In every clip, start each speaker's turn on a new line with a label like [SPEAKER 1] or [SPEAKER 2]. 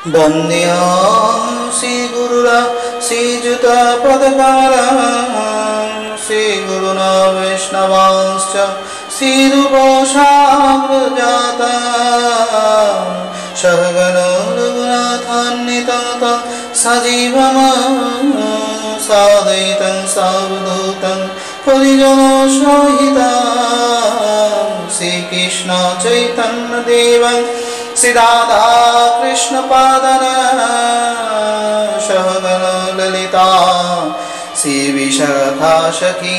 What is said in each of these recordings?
[SPEAKER 1] वन्द्यं श्रीगुरुरा श्रीयुता पदकारा श्रीगुरुना वैष्णवांश्च श्रीरूपसाग्रजाता सहगणो रघुनाथान्वितं सजीवं साद्वैतं सावधूतं परिजनसहितं श्रीकृष्ण चैतन्य देवं श्री राधा कृष्ण पादना सहगण ललिता श्री विशाखा सखींतांश्च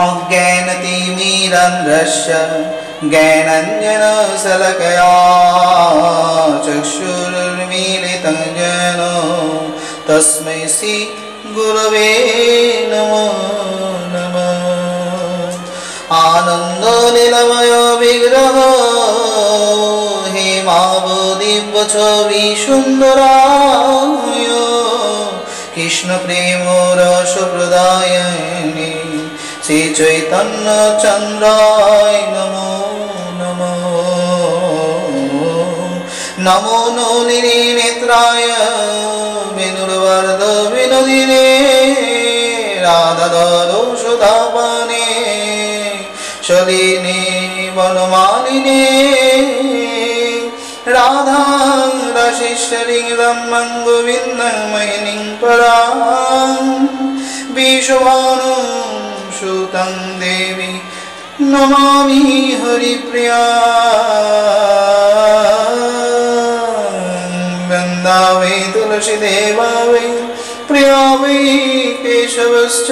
[SPEAKER 1] अज्ञानतिमिरान्धस्य ज्ञानाञ्जनशलाकया चक्षुरुन्मीलितं येन तस्मै श्री गुरवे नमः। आनंद लीलामय विग्रह हेमावदिव्य छवि सुंदराय कृष्ण प्रेम रस प्रदायिनी श्री चैतन्य चंद्राय नमो नमः। नमो नलिनी नेत्राय विनुरवर्ध विनोदिने राधाधरो सुधापाने शलिनी वनमालिने राधा रसिश्वरी रमं गोविन्दं मयिनीं परां विश्वभानुं सुतं देवी नमामि हरिप्रियां। वृन्दावै तुलसीदेवा वै प्रिया वै केशवश्च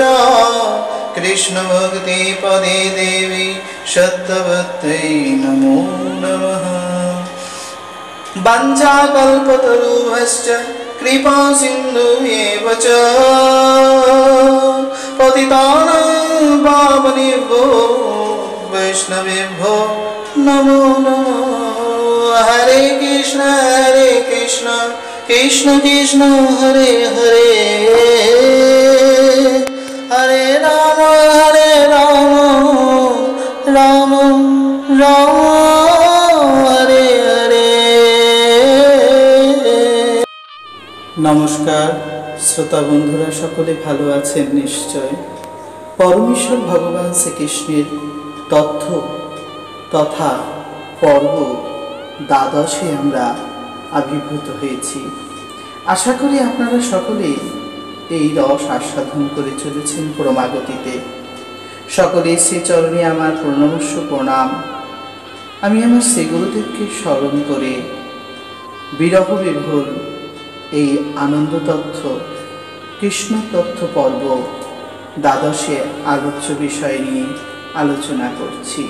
[SPEAKER 1] कृष्ण भक्ति पदे देवी सत्यवत्यै नमो नमः। वाञ्छाकल्पतरुभ्यश्च कृपा सिन्धुभ्येव च पतितानां पावनेभ्यो वैष्णवेभ्यो नमो नमः। हरे कृष्ण कृष्ण कृष्ण हरे हरे हरे राम राम राम हरे हरे। नमस्कार श्रोता बंधुरा सकले भालो आছেন निश्चय। परमेश्वर भगवान श्रीकृष्णेर तथ्य तथा पर्व द्वादशे आमरा आविर्भूत হয়েছি। आशा करी আপনারা সকলে এই রস আস্বাদন করে চলেছেন ক্রমাগতিতে। সকলের শ্রীচরণে আমার প্রণমস্য প্রণাম। আমি আমার শ্রী গুরুদেবকে স্মরণ করে বিরহ বিভোর এই আনন্দ তথ্য কৃষ্ণ তথ্য পর্ব দ্বাদশে আলোচ্য বিষয় নিয়ে আলোচনা করছি।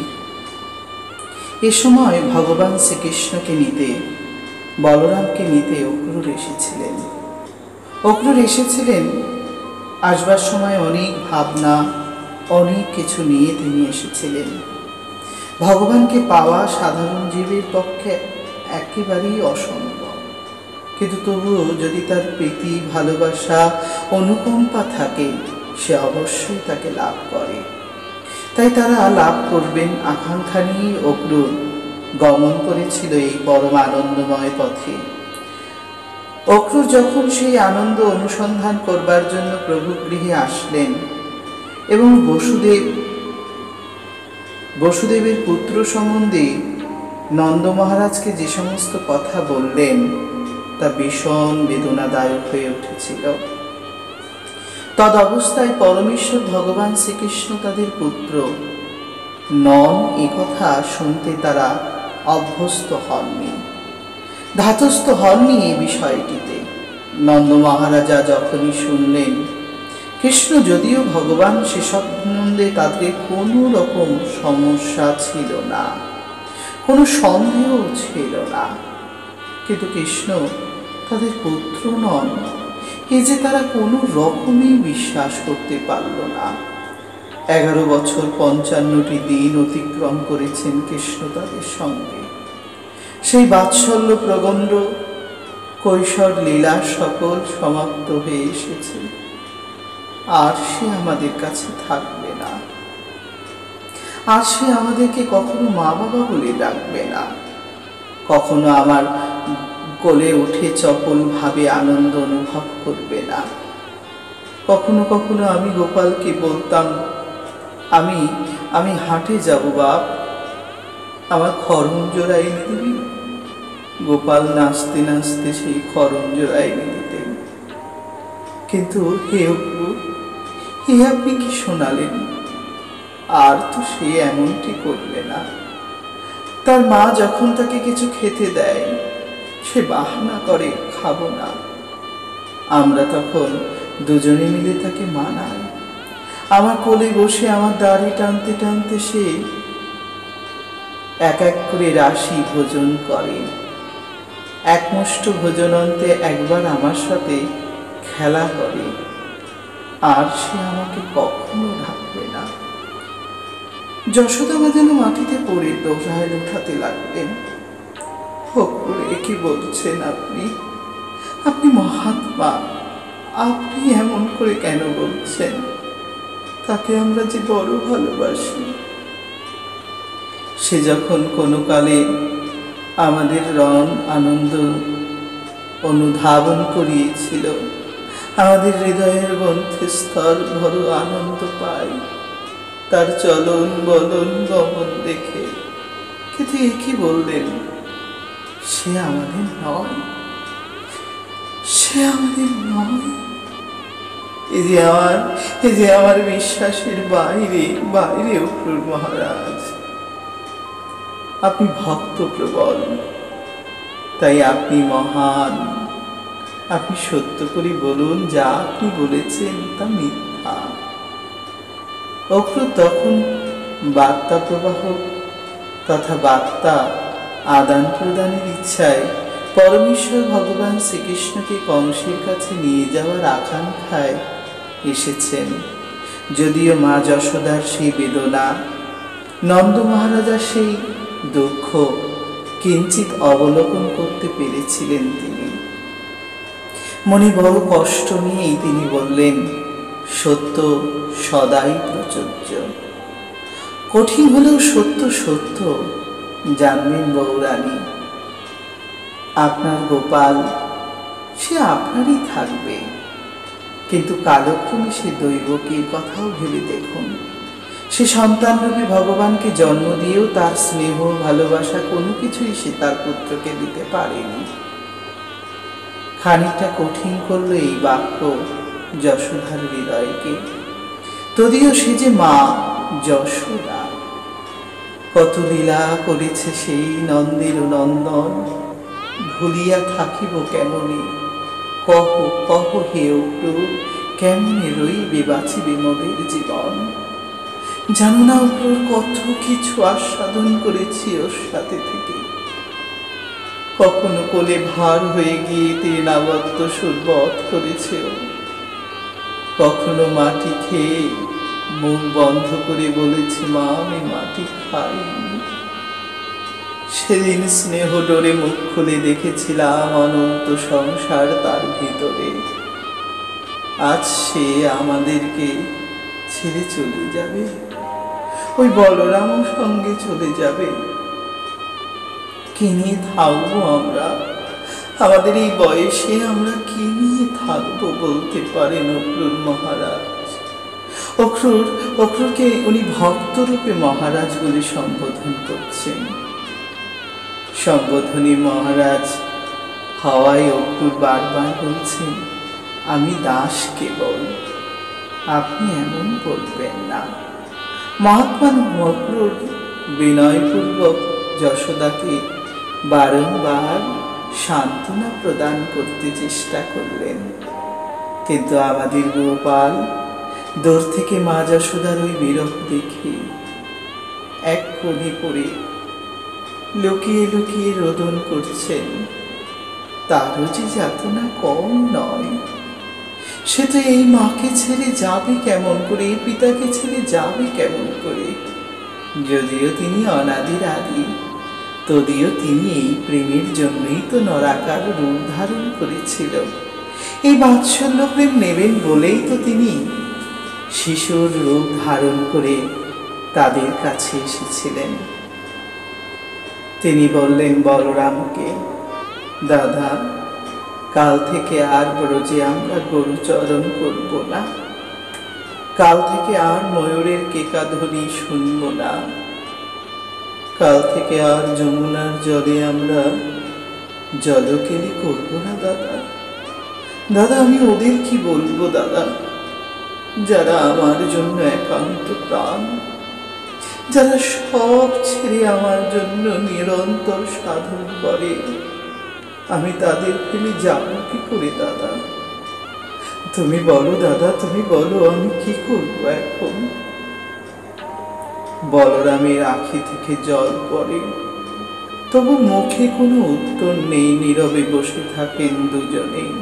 [SPEAKER 1] এ সময় ভগবান শ্রীকৃষ্ণকে নিতে বলরামকে নিতে অক্রূর এসেছিলেন। অক্রূর এসেছিলেন আসবার সময় অনেক ভাবনা অনেক কিছু নিয়ে তিনি এসেছিলেন। ভগবানকে পাওয়া সাধারণ জীবের পক্ষে একেবারেই অসম্ভব, কিন্তু তবুও যদি তার প্রীতি ভালোবাসা অনুকম্পা থাকে সে অবশ্যই তাকে লাভ করে। তাই তারা লাভ করবেন আকাঙ্ক্ষা নিয়ে অক্রূর গমন করেছিল এই পরম আনন্দময় পথে। অক্রূর যখন সেই আনন্দ অনুসন্ধান করবার জন্য প্রভু গৃহে আসলেন এবং বসুদেবের পুত্র সম্বন্ধে নন্দ মহারাজকে যে সমস্ত কথা বললেন তা ভীষণ বেদনাদায়ক হয়ে উঠেছিল। তদ অবস্থায় পরমেশ্বর ভগবান শ্রীকৃষ্ণ তাদের পুত্র নন এ কথা শুনতে তারা অভ্যস্ত হননি, ধাতস্থ হননি এই বিষয়টিতে। নন্দ মহারাজা যখনই শুনলেন কৃষ্ণ যদিও ভগবান সে সম্বন্ধে তাদের কোনো রকম সমস্যা ছিল না, কোনো সন্দেহ ছিল না, কিন্তু কৃষ্ণ তাদের পুত্র নন এই যে তারা কোনো রকমই বিশ্বাস করতে পারল না। 11 বছর 55টি দিন অতিক্রম করেছেন কৃষ্ণ তাদের সঙ্গে। সেই বাৎসল্য প্রগণ্ড কৈশোর লীলা সকল সমাপ্ত হয়ে এসেছে, আর সে আমাদের কাছে থাকবে না। আর সে আমাদেরকে কখনো মা বাবা বলে ডাকবে না, কখনো আমার কোলে উঠে চপল ভাবে আনন্দ অনুভব করবে না। কখনো কখনো আমি গোপালকে বলতাম, আমি আমি হাটে যাব বাপ, আমার খড়ম জোড়া এনে দিবি। গোপাল নাচতে নাচতে সেই খড়ম জোড়া এনে দিতেন। কিন্তু হে অপু, হে আপনি কি শোনালেন? আর তো সে এমনটি করবে না। তার মা যখন তাকে কিছু খেতে দেয়, সে বাহানা করে খাবো না। আমরা তখন দুজনে মিলে তাকে মানাই। আমার কোলে বসে আমার দাড়ি টানতে টানতে সে এক এক করে রাশি ভোজন করে। একমুষ্ট ভোজনান্তে একবার আমার সাথে খেলা করে, আর সে আমাকে কখনো ঢাকবে না। যশোদা যেন মাটিতে পড়ে দোহায় উঠাতে লাগলেন, এ কি বলছেন আপনি? আপনি মহাত্মা, আপনি এমন করে কেন বলছেন? তাকে আমরা যে বড় ভালোবাসি। সে যখন কোনো কালে আমাদের রণ আনন্দ অনুধাবন করিয়েছিল, আমাদের হৃদয়ের গ্রন্থিস্তর বড় আনন্দ পাই তার চলন বলন গমন দেখে। কিন্তু এ কি বললেন? সে আমাদের নয়, সে আমাদের নয়। এই যে আমার বিশ্বাসের বাইরে বাইরে অক্রূর মহারাজ। আপনি ভক্ত প্রবল, তাই আপনি মহান। আপনি সত্য করে বলুন, যা আপনি বলেছেন তা মিথ্যা। অক্রূর তখন বার্তা প্রবাহ তথা বার্তা আদান প্রদানের ইচ্ছায় পরমেশ্বর ভগবান শ্রীকৃষ্ণকে কংসের কাছে নিয়ে যাওয়ার আকাঙ্ক্ষায় এসেছেন। যদিও মা যশোদার সেই বেদনা, নন্দ মহারাজার সেই দুঃখ কিঞ্চিত অবলোকন করতে পেরেছিলেন তিনি। মনে বড় কষ্ট নিয়েই তিনি বললেন, সত্য সদাই প্রযোজ্য। কঠিন হলেও সত্য সত্য, জানবেন বৌরানী। আপনার গোপাল সে আপনারই থাকবে, কিন্তু কালক্রমে সে দৈবকীর কথাও ভেবে দেখুন। সে সন্তানরূপী ভগবানকে জন্ম দিয়েও তার স্নেহ ভালোবাসা কোনো কিছুই সে তার পুত্রকে দিতে পারেনি। খানিকটা কঠিন করল এই বাক্য যশোদার হৃদয়কে। যদিও সে যে মা যশোদা, কত লীলা করেছে সেই নন্দের নন্দন, ভুলিয়া থাকিব কেমনে? কহ কহ হে অক্রূর, কেমনে রইবে বাঁচিবে মোদের জীবন। জানো না অক্রূর, কত কিছু আস্বাদন করেছি ওর সাথে থেকে। কখনো কোলে ভার হয়ে গিয়ে তৃণাবত্ত সুরবত করেছে ও, কখনো মাটি খেয়ে মুখ বন্ধ করে বলেছে, মা আমি মাটি খাই। সেদিন স্নেহ ডোরে মুখ খুলে দেখেছিলাম অনন্ত সংসার তার ভিতরে। আজ সে আমাদেরকে ছেড়ে চলে যাবে, ওই বলরামও সঙ্গে চলে যাবে। কি নিয়ে থাকবো আমরা? আমাদের এই বয়সে আমরা কি নিয়ে থাকবো বলতে পারেন অক্রূর মহারাজ? অক্রূরকে উনি ভক্তরূপে মহারাজ বলে সম্বোধন করছেন। সম্বোধনী মহারাজ হওয়ায় অক্রূর বারবার বলছেন, আমি দাস কেবল, আপনি এমন বলবেন না। মহাত্মা অক্রূর বিনয়পূর্বক যশোদাকে বারংবার সান্ত্বনা প্রদান করতে চেষ্টা করলেন, কিন্তু আমাদের গোপাল দূর থেকে মা যশোদার ওই বিরহ দেখে এক কোণে পড়ে লুকিয়ে লুকিয়ে রোদন করছেন। তারও যে যাতনা কম নয়। সে তো এই মাকে ছেড়ে যাবে কেমন করে, এই পিতাকে ছেড়ে যাবে কেমন করে? যদিও তিনি অনাদির আদি, তদিও তিনি এই প্রেমের জন্যই তো নরাকার রূপ ধারণ করেছিল। এই বাৎসল্য প্রেম নেবেন বলেই তো তিনি শিশুর রূপ ধারণ করে তাদের কাছে এসেছিলেন। তিনি বললেন বলরামকে, দাদা, কাল থেকে আর ব্রজে আমরা গরুচরণ করব না, কাল থেকে আর ময়ূরের কেকাধ্বনি শুনব না, কাল থেকে আর যমুনার জলে আমরা জলকেলি করব না দাদা। দাদা, আমি ওদের কি বলবো দাদা, যারা আমার জন্য একান্ত প্রাণ, যারা সব ছেড়ে আমার জন্য নিরন্তর সাধন করে, আমি তাদের ফেলে যাব কি করে দাদা? তুমি বলো দাদা, তুমি বলো, আমি কি করব এখন? বলরামের আঁখি থেকে জল পড়ে, তবু মুখে কোনো উত্তর নেই, নীরবে বসে থাকেন দুজনেই।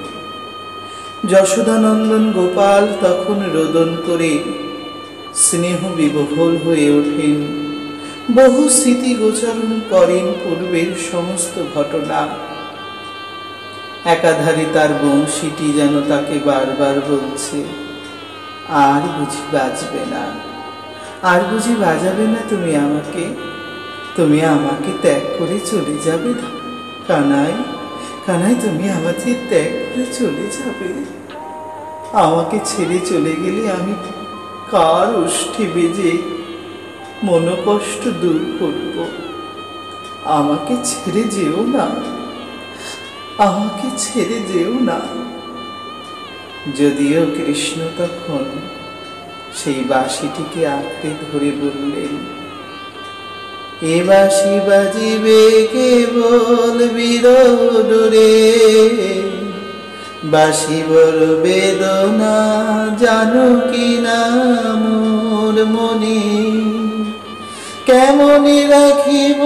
[SPEAKER 1] যশোদানন্দন গোপাল তখন রোদন করে স্নেহ বিবহুল হয়ে ওঠেন, বহু স্মৃতি গোচরণ করেন পূর্বের সমস্ত ঘটনা। একাধারে তার বংশীটি যেন তাকে বারবার বলছে, আর বুঝি বাজবে না, আর বুঝি বাজাবে না তুমি আমাকে, তুমি আমাকে ত্যাগ করে চলে যাবে কানাই, কানাই, তুমি আমাকে ত্যাগ করে চলে যাবে। আমাকে ছেড়ে চলে গেলে আমি কার ওষ্ঠে বেজে মনোকষ্ট দূর করব? আমাকে ছেড়ে যেও না, আমাকে ছেড়ে যেও না। যদিও কৃষ্ণ তখন সেই বাঁশিটিকে আঁকড়ে ধরে বললেন, এ বাঁশি বাজিবে কেবল বিরোডরে, বাঁশি বড় বেদনা জানো কি না মোর মনে, কেমনে রাখিব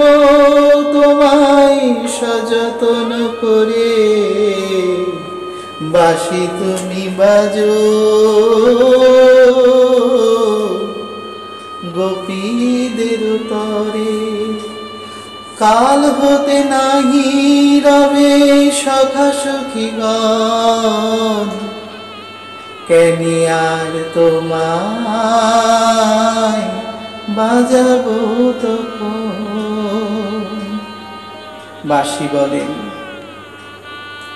[SPEAKER 1] তোমায় সযতন করে, বাঁশি তুমি বাজো গোপীদের তরে। কাল হতে নাহি রবে সখা সখীগণ, কেনি আর তোমায় বাজাবো তখন। বাঁশি বলেন,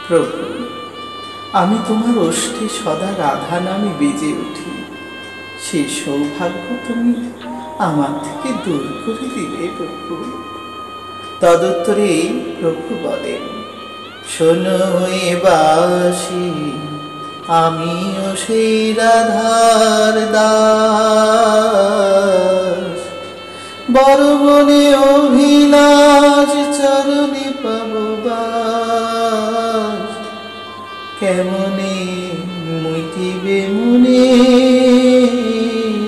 [SPEAKER 1] প্রভু, আমি তোমার ওষ্ঠে সদা রাধা নামে বেজে উঠি, সেই সৌভাগ্য তুমি আমার থেকে দূর করে দিলে প্রভু। তদুত্তরে প্রভু বলেন, শোনো এ বাঁশি, আমিও সেই রাধার দাস, বড় বনে অভিলাষ চরণে পাব বাস, কেমনে মুইটিবে মনে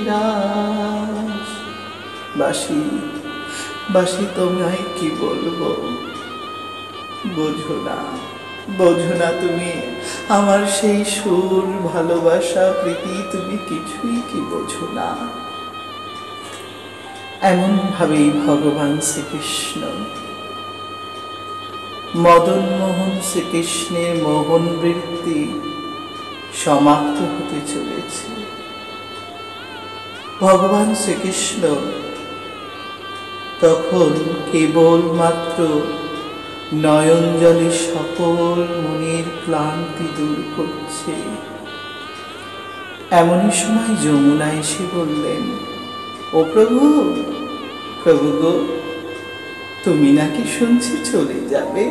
[SPEAKER 1] রাস। বাঁশি, বাঁশি, তোমায় কি বলবো, বোঝো না, বোঝো না তুমি আমার সেই সুর, ভালোবাসা, প্রীতি, তুমি কিছুই কি বোঝো না। এমন ভাবেই ভগবান শ্রীকৃষ্ণ, মদন মোহন শ্রীকৃষ্ণের মোহন বৃত্তি সমাপ্ত হতে চলেছে। ভগবান শ্রীকৃষ্ণ তখন কেবলমাত্র নয়ন জলে সকল মনের ক্লান্তি দূর করছে। এমনই সময় যমুনা এসে বললেন, ও প্রভু, প্রভু গো, তুমি নাকি শুনছি চলে যাবে?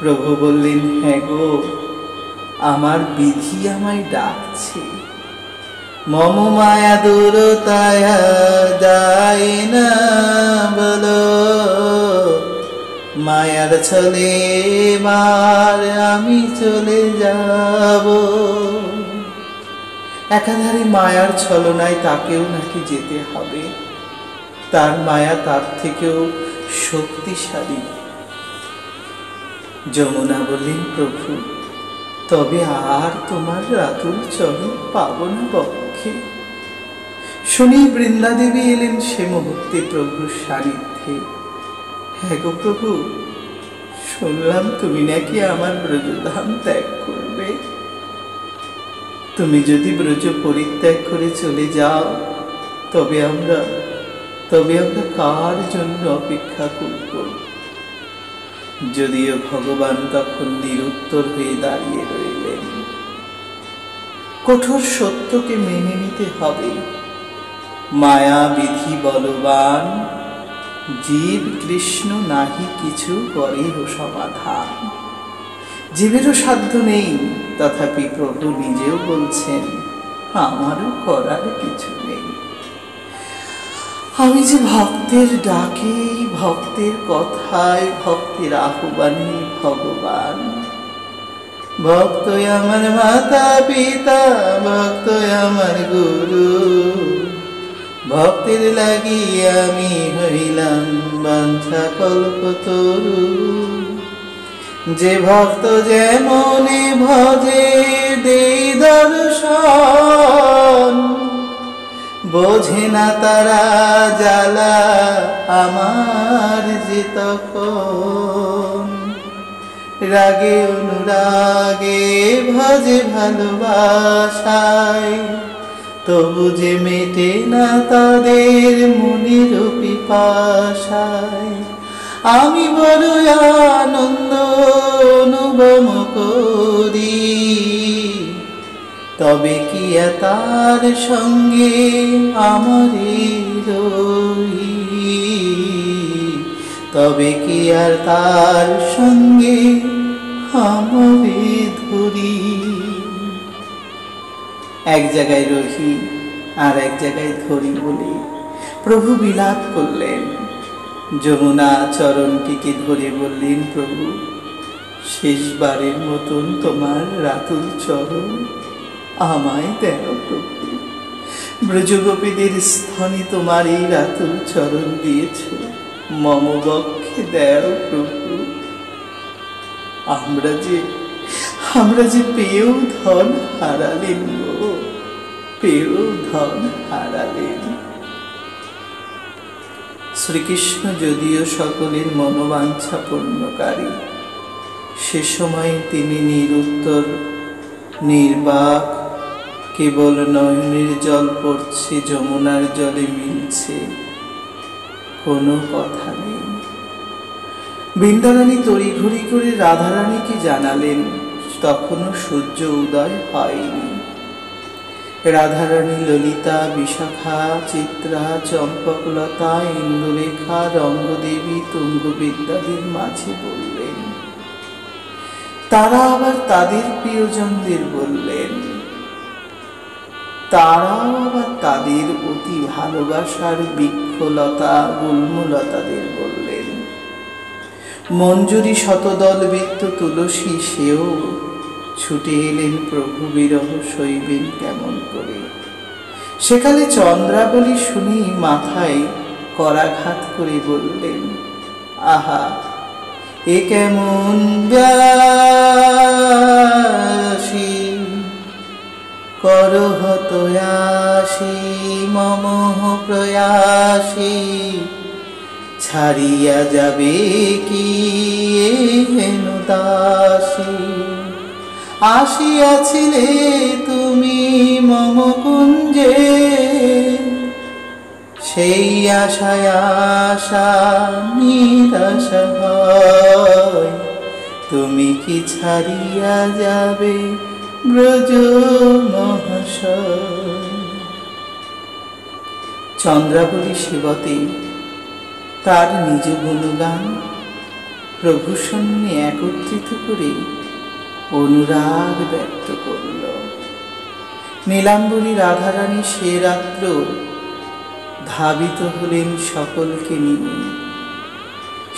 [SPEAKER 1] প্রভু বললেন, হ্যাঁ গো, আমার বিধি আমায় ডাকছে। মম মায়া দূরতায় যায় না বলো, মায়ার ছলে মার আমি চলে যাব। একাধারে মায়ার ছলনায় তাকেও নাকি যেতে হবে, তার মায়া তার থেকেও শক্তিশালী। যমুনা বললেন, প্রভু, তবে আর তোমার রাতুল চরণ পাব না বক্ষে। শুনি বৃন্দাদেবী এলেন সে মুহূর্তে প্রভুর সান্নিধ্যে। হ্যাঁ গো প্রভু, শুনলাম তুমি নাকি আমার ব্রজধাম ত্যাগ করবে। তুমি যদি ব্রজ পরিত্যাগ করে চলে যাও, তবে আমরা তবে আমরা কার জন্য অপেক্ষা করব? যদিও ভগবান তখন নিরুত্তর হয়ে দাঁড়িয়ে রইলেন। কঠোর সত্যকে মেনে নিতে হবে। মায়া বিধি বলবান, জীব কৃষ্ণ নাহি কিছু করেও সমাধান। জীবেরও সাধ্য নেই, তথাপি প্রভু নিজেও বলছেন আমারও করার কিছু নেই। আমি যে ভক্তের ডাকে, ভক্তের কথায়, ভক্তের আহ্বানে ভগবান। ভক্তই আমার মাতা পিতা, ভক্তই আমার গুরু। ভক্তের লাগি আমি হইলাম বাঞ্ছা কল্পতরু। যে ভক্ত যেমনে ভজে দেই দর্শন, বোঝে না তারা জ্বালা আমার যে তখন। রাগে অনুরাগে ভজে ভালোবাসায়, তবু যে মেটে না তাদের মনের পিপাসায়। আমি বড় আনন্দ অনুভব করি, তবে কি তার সঙ্গে আমারই রই? তবে কি আর তার সঙ্গে আমারই ধরি? এক জায়গায় রহি আর এক জায়গায় ধরি বলে প্রভু বিলাপ করলেন। যমুনা চরণটিকে ধরে বললেন, প্রভু শেষবারের মতন তোমার রাতুল চরণ আমায় দেও প্রভু। ব্রজগোপীদের স্থনে তোমার এই রাতুল চরণ দিয়েছ, মম বক্ষে দেও প্রভু। আমরা যে পেয়েও ধন হারালেন গো, পেয়েও ধন হারালেন। শ্রীকৃষ্ণ যদিও সকলের মনোবাঞ্ছা পূর্ণকারী, সে সময় তিনি নিরুত্তর, নির্বাক। কেবল নয়নের জল পড়ছে, যমুনার জলে মিলছে, কোনো কথা নেই। বৃন্দারানী তড়িঘড়ি করে রাধারানীকে জানালেন, তখনও সূর্য উদয় হয়নি। রাধারানী ললিতা, বিশাখা, চিত্রা, চম্পকলতা, ইন্দুরেখা, রঙ্গদেবী, তুঙ্গবিদ্যাদের মাঝে বললেন। তারা আবার তাদের প্রিয়জনদের বললেন, তারাও আবার তাদের অতি ভালোবাসার বৃক্ষলতা, গুল্মলতাদের বললেন। মঞ্জুরি শতদল বৃত্ত তুলসী, সেও ছুটে এলেন প্রভু বিরহ সইবেন কেমন করে। সেকালে চন্দ্রাবলী শুনি মাথায় করাঘাত করে বললেন, আহা এ কেমন ব্যাসী, করহ তয়াসী মমঃ প্রয়াসী। ছাড়িয়া যাবে কি হেন দাসী, আসিয়াছিলে তুমি মম কুঞ্জে। সেই আশায় আশা নিরাশা হয়, তুমি কি ছাড়িয়া যাবে ব্রজ মহাশয়। চন্দ্রাবলী সেবতে তার নিজ গুণগান প্রভু সামনে একত্রিত করে অনুরাগ ব্যক্ত করল। নীলাম্বরী রাধারানী সে রাত্র ধাবিত হলেন সকলকে নিয়ে।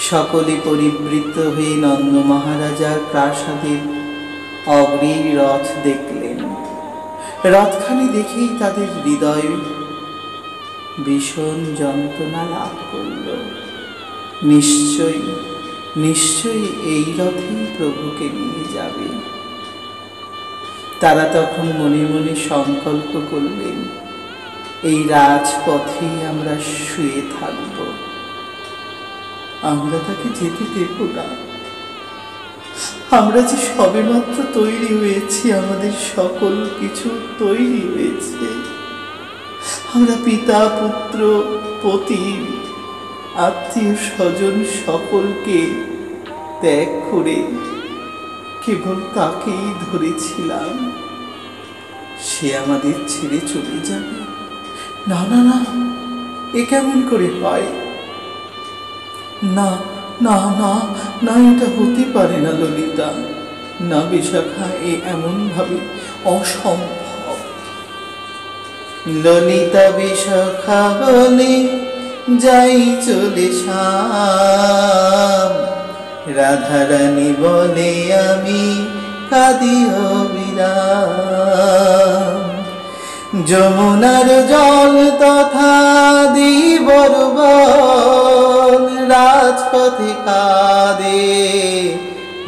[SPEAKER 1] সকলে পরিবৃত হয়ে নন্দ মহারাজার প্রাসাদের অগ্রির রথ দেখলেন। রথখানি দেখেই তাদের হৃদয় ভীষণ যন্ত্রণা লাভ করল। নিশ্চয়ই এই রথেই প্রভুকে নিয়ে যাবে। তারা তখন মনে মনে সংকল্প করলেন, এই রাজপথেই আমরা শুয়ে থাকব, আমরা তাকে যেতে দেব না। আমরা যে সবেমাত্র তৈরি হয়েছি, আমাদের সকল কিছু তৈরি হয়েছে, আমরা পিতা পুত্র পতি আত্মীয় স্বজন সকলকে ত্যাগ করে কেবল তাকেই ধরেছিলাম। সে আমাদের ছেড়ে চলে যাবে? না না না, এ কেমন করে হয়? না না না না, এটা হতে পারে না ললিতা। না বিশাখা, এ এমন ভাবে অসম্ভব। ললিতা বিশাখা বলে যাই চলে শাম, রাধারানী বলে আমি কাঁদি অবিরাম। যমুনার জল তথা দিবর বল, রাজপথে কাঁদে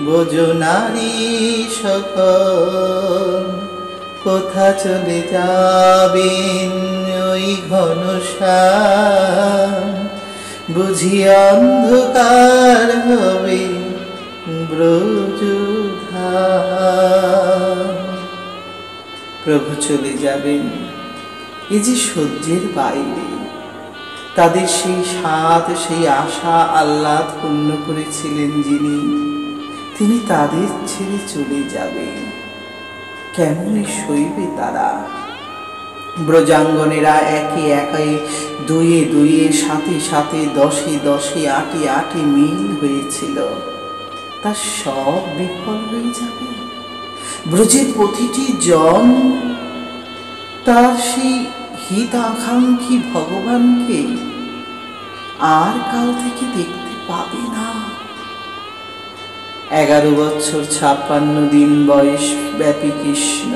[SPEAKER 1] বোঝো নারী সকল। কোথা চলে যাবেন ওই ঘনশ্যাম, বুঝি অন্ধকার হবে ব্রজধাম। প্রভু চলে যাবেন, এ যে সহ্যের বাইরে। তাদের সেই স্বাদ, সেই আশা আহ্লাদ পূর্ণ করেছিলেন যিনি, তিনি তাদের ছেড়ে চলে যাবেন। কেমন সইবে তারা? ব্রজাঙ্গনেরা একে একে, দুয়ে দুয়ে, সাথে সাথে, দশে দশে, আটে আটে মিল হয়েছিল, তা সব বিফল হয়ে যাবে। ব্রজের প্রতিটি জন তার সেই হিত আকাঙ্ক্ষী ভগবানকে আর কাল থেকে দেখতে পাবে না। 11 বছর 56 দিন বয়স ব্যাপী কৃষ্ণ,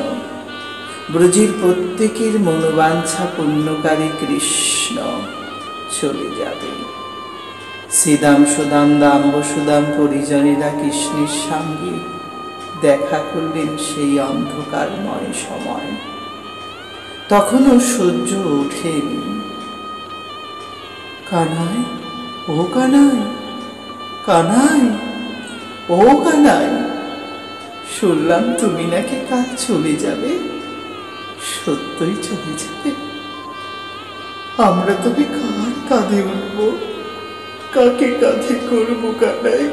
[SPEAKER 1] ব্রজের প্রত্যেকের মনোবাঞ্ছা পূর্ণকারী কৃষ্ণ চলে যাবে। শ্রীদাম সুদাম দাম বসুদাম পরিজনেরা কৃষ্ণের সঙ্গে দেখা করলেন সেই অন্ধকারময় সময়। তখনও সূর্য ওঠেনি। কানাই, ও কানাই, কানাই, ও কানাই, শুনলাম তুমি নাকি কাল চলে যাবে। সত্যই চলে যাবে? আমরা তবে কার কাঁধে উঠবো? কাকে কাঁধে করবো কানাই?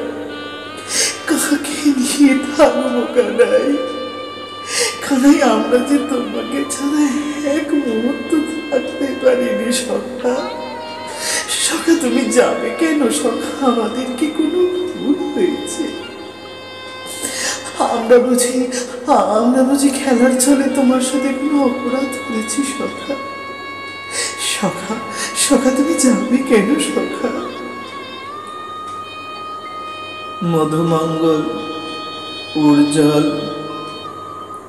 [SPEAKER 1] কাকে নিয়ে থাকবো কানাই? কানাই, আমরা যে তোমাকে ছাড়া এক মুহূর্ত থাকতে পারিনি সখা। সখা, তুমি যাবে কেন সখা? আমাদের কি কোনো ভুল হয়েছে? আমরা বুঝি খেলার ছলে তোমার সাথে কোনো অপরাধ করেছি সখা? সখা, সখা, তুমি যাবে কেন সখা? মধুমঙ্গল, উর্জল,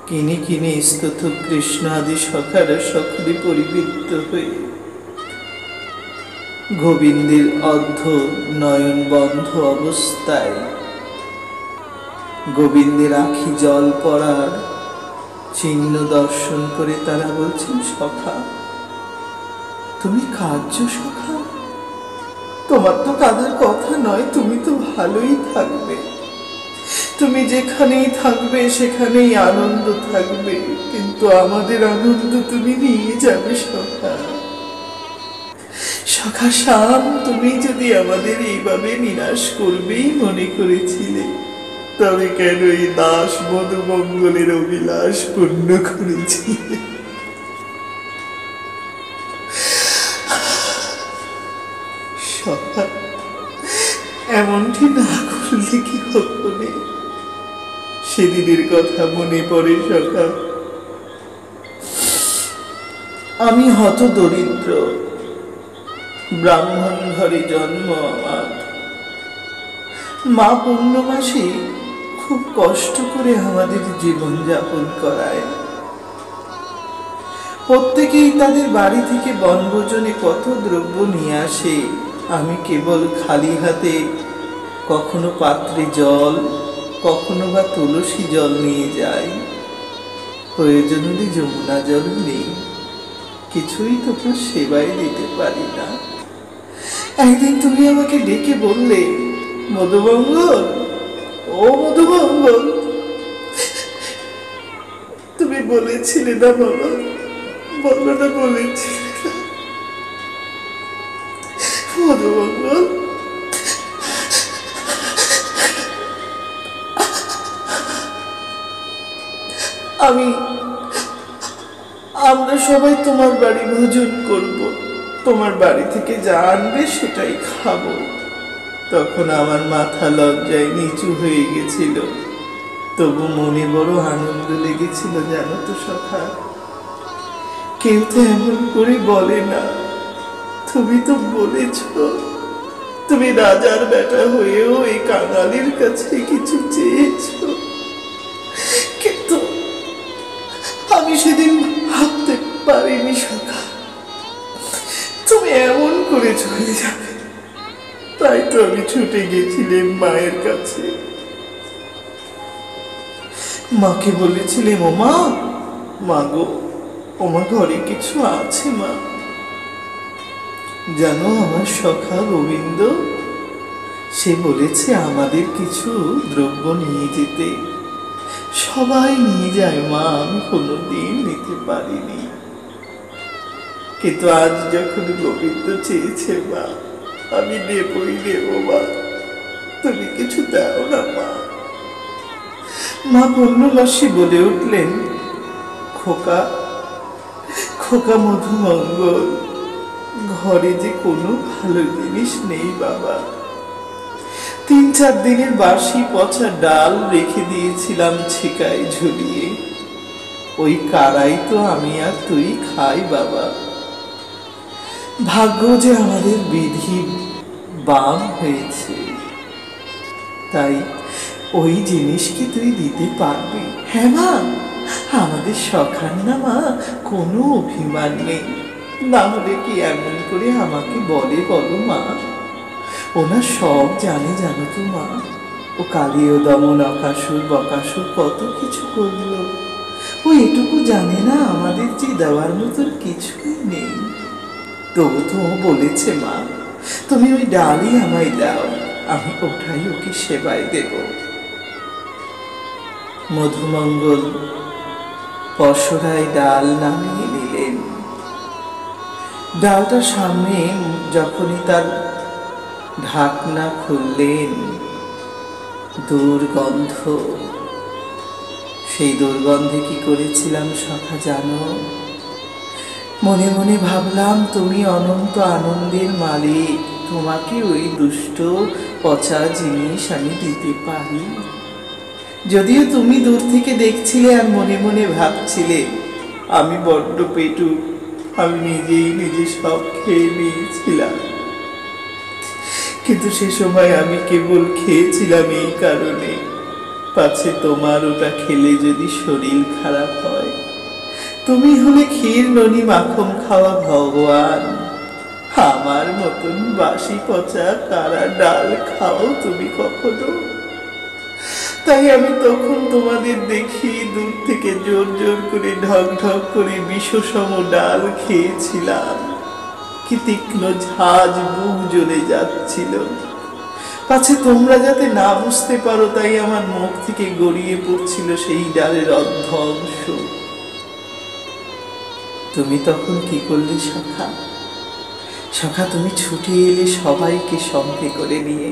[SPEAKER 1] কিনে কিনে স্তোত্র কৃষ্ণ আদি সখারা সকলে পরিবৃত্ত হয়ে গোবিন্দের অর্ধ নয়ন বন্ধ অবস্থায় গোবিন্দের আখি জল পড়ার চিহ্ন দর্শন করে তারা বলছেন, সখা তুমি কাঁদছো সখা? তোমার তো কাঁদার কথা নয়, তুমি তো ভালোই থাকবে। তুমি যেখানেই থাকবে সেখানেই আনন্দ থাকবে, কিন্তু আমাদের আনন্দ তুমি নিয়ে যাবে সখা। সখা শ্যাম, তুমি যদি আমাদের এইভাবে নিরাশ করবেই মনে করেছিলে, তবে কেন এই দাস মধুমঙ্গলের অভিলাষ পূর্ণ করেছিলে? সখা, এমনটি না করলে কি হবে? সেদিনের কথা মনে পড়ে সখা। আমি হত দরিদ্র, ব্রাহ্মণ ঘরে জন্ম আমার। মা পূর্ণমাসী খুব কষ্ট করে আমাদের জীবন যাপন করায়। প্রত্যেকেই তাদের বাড়ি থেকে বনভোজনে কত দ্রব্য নিয়ে আসে। আমি কেবল খালি হাতে কখনো পাত্রে জল, কখনো বা তুলসী জল নিয়ে যাই। প্রয়োজন হলে যমুনা জল নেই, কিছুই তোমার সেবায় দিতে পারি না। একদিন তুমি আমাকে ডেকে বললে, মধুমঙ্গল, ও মধুমঙ্গল, তুমি বলেছিলে না, বলো, বলো না বলেছিলে না, মধুমঙ্গল, আমরা সবাই তোমার বাড়ি ভোজন করব, তোমার বাড়ি থেকে যা আনবে সেটাই খাবো। তখন আমার মাথা লজ্জায় নিচু হয়ে গেছিল, তবু মনে বড় আনন্দ লেগেছিল জানো তো সখা। কেউ তো এমন করে বলে না, তুমি তো বলেছ তুমি রাজার বেটা হয়েও এই কাঙালির কাছে কিছু চেয়েছ, কিন্তু আমি সেদিন ভাবতে পারিনি সখা তুমি এমন করে চলে যাবে। তাই তো আমি ছুটে গেছিলাম মায়ের কাছে। মাকে বলেছিলাম, ও মা, মা গো, ওমা ঘরে কিছু আছে মা? জানো আমার সখা গোবিন্দ, সে বলেছে আমাদের কিছু দ্রব্য নিয়ে যেতে। সবাই নিয়ে যায় মা, আমি কোনোদিন নিতে পারিনি, কিন্তু আজ যখন গোবিন্দ চেয়েছে মা, আমি নেবই নেব মা, তুমি কিছু দাও না মা। মা পূর্ণমাসী বলে উঠলেন, খোকা খোকা মধুমঙ্গল, ঘরে যে কোনো ভালো জিনিস নেই বাবা। 3-4 দিনের বাসি পচা ডাল রেখে দিয়েছিলাম ছিকায় ঝুলিয়ে, ওই কারাই তো আমি আর তুই খাই বাবা। ভাগ্য যে আমাদের বিধি বাম হয়েছে, তাই ওই জিনিস কি তুই দিতে পারবি? হ্যাঁ মা, আমাদের সখার না মা কোনো অভিমান নেই, না হলে কি এমন করে আমাকে বলে বলো মা? ওনা সব জানে জানো তো মা, ও কালীয় দমন অকাসুর বকাসুর কত কিছু করলো, ও এটুকু জানে না আমাদের যে দেওয়ার মতন কিছুই নেই। তবু তো ও বলেছে মা, তুমি ওই ডালই আমায় দাও, আমি ওঠাই ওকে সেবায় দেব। মধুমঙ্গল পশরায় ডাল নামিয়ে নিলেন। ডালটার সামনে যখনই তার ঢাকনা খুললেন, দুর্গন্ধ। সেই দুর্গন্ধে কি করেছিলাম সখা জানো? মনে মনে ভাবলাম, তুমি অনন্ত আনন্দের মালিক, তোমাকে ওই দুষ্ট পচা জিনিস আমি দিতে পারি? যদিও তুমি দূর থেকে দেখছিলে আর মনে মনে ভাবছিলে আমি বড্ড পেটুক, আমি নিজে সব খেয়ে নিয়েছিলাম, কিন্তু সে সময় আমি কেবল খেয়েছিলাম এই কারণে, পাছে তোমার ওটা খেলে যদি শরীর খারাপ হয়। তুমি হলে ক্ষীর ননি মাখন খাওয়া ভগবান, আমার মতন বাসি পচা কারা ডাল খাও তুমি কখনো? তাই আমি তখন তোমাদের দেখি দূর থেকে জোর জোর করে ঢক ঢক করে বিষসম ডাল খেয়েছিলাম। কি তীক্ষ্ণ ঝাঁজ বুক জ্বলে যাচ্ছিল, পাছে তোমরা যাতে না বুঝতে পারো তাই আমার মুখ থেকে গড়িয়ে পড়ছিল সেই ডালের অর্ধ অংশ। তুমি তখন কি করলে সখা? সখা তুমি ছুটে এলে সবাইকে সঙ্গে করে নিয়ে,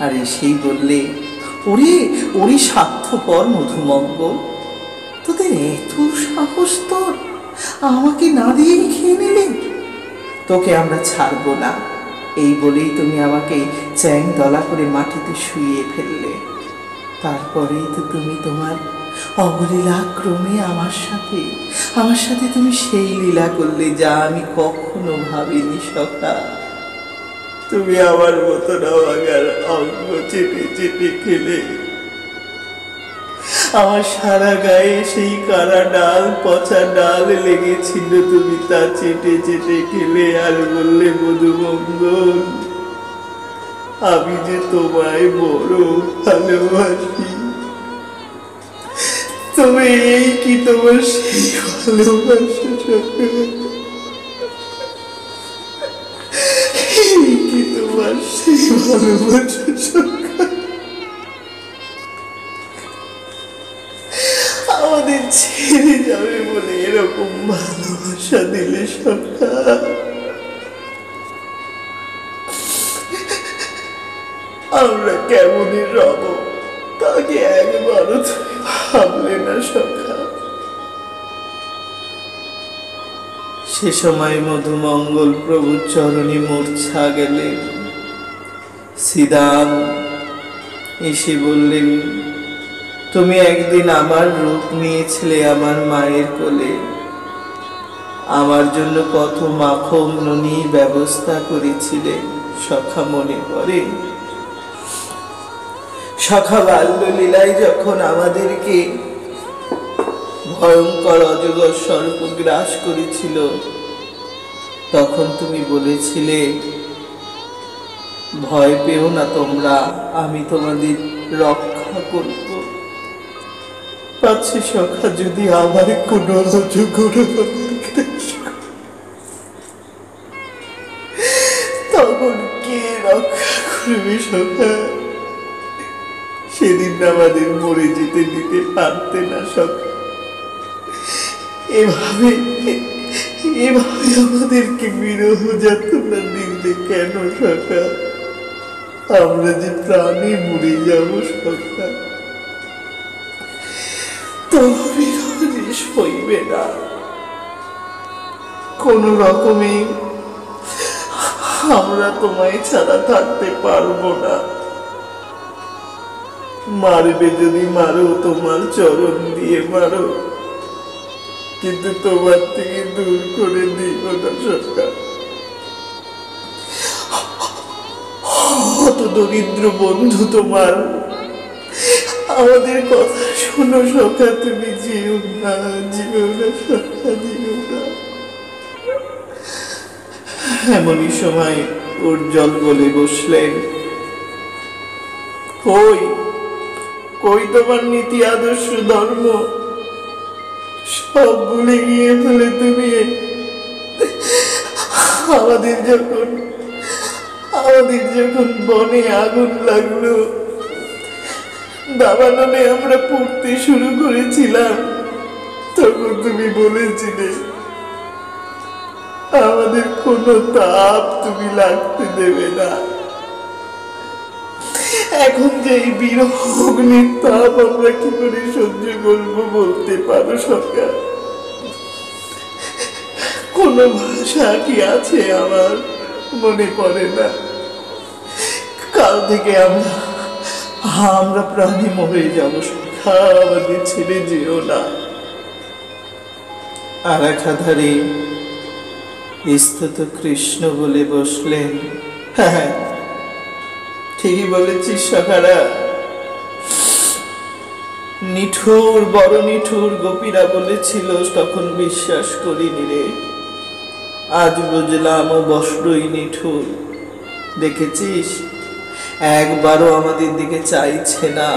[SPEAKER 1] আর এসেই বললে, ওরে ওরে স্বার্থপর মধুমঙ্গল, তোদের এত সাহস তোর, আমাকে না দিয়েই খেয়ে নিলে, তোকে আমরা ছাড়বো না। এই বলেই তুমি আমাকে চ্যাং দলা করে মাটিতে শুইয়ে ফেললে। তারপরেই তো তুমি তোমার অবলীলাক্রমে আমার সাথে তুমি সেই লীলা করলে যা আমি কখনো ভাবিনি সখা। তুমি আমার মতো নবাগার অঙ্গ চেটে চেটে খেলে, আমার সারা গায়ে সেই কারা ডাল পচা ডাল লেগেছিল, তুমি তা চেটে চেটে খেলে আর বললে, মধুমঙ্গল, আমি যে তোমায় বড় ভালোবাসি। তবে এই কি তোমার সেই ভালোবাসা সখা? এই কি তোমার সেই ভালোবাসা সখা? আমাদের ছেড়ে যাবে বলে এরকম ভালোবাসা দিলে সখা? আমরা কেমনই রব তাকে একবারও তুমি ভাবলে না সখা। সে সময় মধুমঙ্গল প্রভু চরণে মূর্ছা গেলেন। শ্রীদাম এসে বললেন, তুমি একদিন আমার রূপ নিয়েছিলে আমার মায়ের কোলে, আমার জন্য কত মাখন ননির ব্যবস্থা করেছিলে সখা, মনে পড়ে? সখা, বাল্যলীলায় যখন আমাদেরকে ভয়ঙ্কর অজগর সর্প গ্রাস করেছিল, তখন তুমি বলেছিলে, ভয় পেও না তোমরা, আমি তোমাদের রক্ষা করব। পাচ্ছি সখা, যদি আমার কোনো অজগর তখন কে রক্ষা করবে সখা? সেদিন আমাদের মরে যেতে দিতে পারতে না সখা। এভাবে আমাদেরকে বিরহ যাতনা দিলে কেন সখা? আমরা যে প্রাণে মরে যাব সখা, তবু বিরহ যে সইবে না। কোন রকমে আমরা তোমায় ছাড়া থাকতে পারবো না। মারবে যদি মারো, তোমার চরণ দিয়ে মারো, কিন্তু তোমার থেকে দূর করে দিও না সখা। অত দরিদ্র বন্ধু তোমার, আমাদের কথা শোনো সখা, তুমি যেও না, যেও না সখা, যেও না। এমনই সময় উজ্জ্বল বলে বসলেন, কই কই তোমার নীতি আদর্শ ধর্ম? সব ভুলে গিয়ে ফেলে তুমি আমাদের যখন বনে আগুন লাগলো, দাবানলে আমরা পড়তে শুরু করেছিলাম, তখন তুমি বলেছিলে আমাদের কোনো তাপ তুমি লাগতে দেবে না। এখন যে এই বিরহ অগ্নির তাপ আমরা কি করে সহ্য করবো বলতে পারো সখা? কোন ভাষা কি আছে আমার মনে পড়ে না। কাল থেকে আমরা প্রাণে মরে যাব সখা, আমাদের ছেড়ে যেও না। আর একাধারে স্থিত কৃষ্ণ বলে বসলেন, হ্যাঁ ঠিকই বলেছিস সখারা। নিঠুর, বড় নিঠুর গোপীরা বলেছিল, তখন বিশ্বাস করিনি রে, আজ বুঝলাম ও বস্ত্রই নিঠুর। দেখেছিস, একবারও আমাদের দিকে চাইছে না।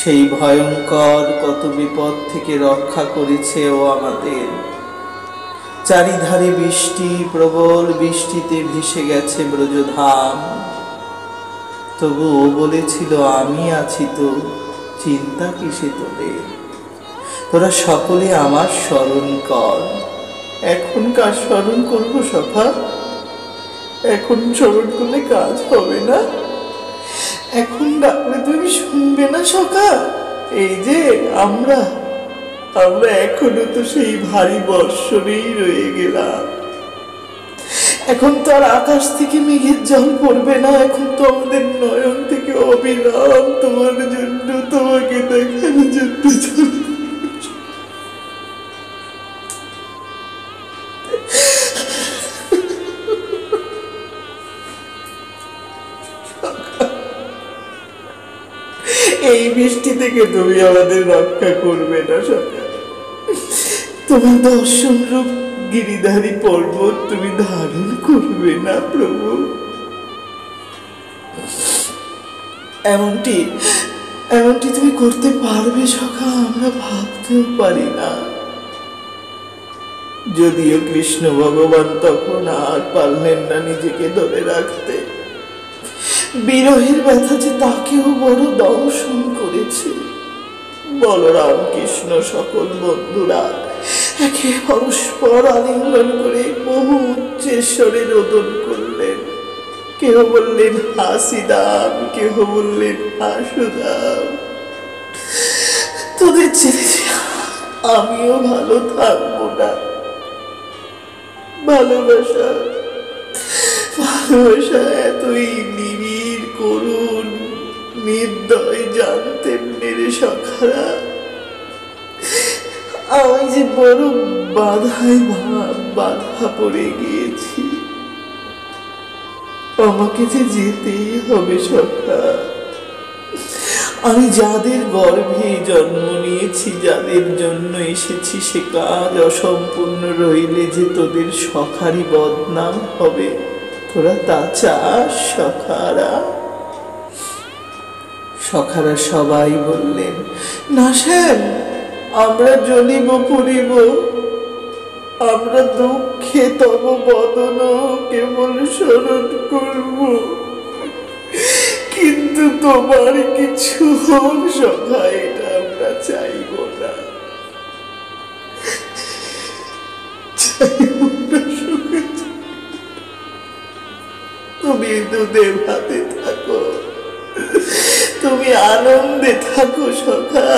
[SPEAKER 1] সেই ভয়ঙ্কর কত বিপদ থেকে রক্ষা করেছে ও আমাদের। চারিধারে বৃষ্টি, প্রবল বৃষ্টিতে ভেসে গেছে ব্রজধাম, তবু ও বলেছিল, আমি আছি তো, চিন্তা কিসে তোদের? তোরা সকলে আমার স্মরণ কর। এখন কার স্মরণ করবো সখা? এখন স্মরণ করলে কাজ হবে না। এখন ডাকলে তুমি শুনবে না সখা। এই যে আমরা এখনো তো সেই ভারী বর্ষণেই রয়ে গেলাম। এখন তো আর আকাশ থেকে মেঘের জল পড়বে না। এখন তো আমাদের নয়ন থেকে অবিরাম তোমার জন্য, তোমাকে দেখার জন্য জল। এই বৃষ্টি থেকে তুমি আমাদের রক্ষা করবে না সখা? তোমার দর্শন রূপ গিরিধারী পর্বত তুমি ধারণ করবে না প্রভু? এমনটি তুমি করতে পারবে সখা? আমরা ভাবতেও পারি না। যদিও কৃষ্ণ ভগবান তখন আর পারলেন না নিজেকে ধরে রাখতে। বিরহের ব্যথা যে তাকেও বড় দংশন করেছে। বলরাম কৃষ্ণ সকল বন্ধুরা একে পরস্পর আলিঙ্গন করে বহু উচ্চেশ্বরে রোদন করলেন। কেহ বললেন হাসি দাম, কেহ বললেন হাসু দাম। তোদের ছেড়ে আমিও ভালো থাকবো না। ভালোবাসা ভালোবাসা এতই নিবিড়, করুণ, নির্দয় জানতেন মেরে সখারা। আমি যে বড় বাধা পড়ে গিয়েছি। আমাকে যে যেতেই হবে সখা। আমি যাদের গর্ভে জন্ম নিয়েছি, যাদের জন্য এসেছি, সে কাজ অসম্পূর্ণ রইলে যে তোদের সখারই বদনাম হবে। তোরা তা চাস সখারা? সখারা সবাই বললেন, না শ্যাম, আমরা জ্বলিব পুরিব, আমরা দুঃখে তব বদন কেবল স্মরণ করব, কিন্তু তোমার কিছু হোক সখা, এটা আমরা চাইব না। তুমি দুধে ভাতে থাকো, তুমি আনন্দে থাকো সখা,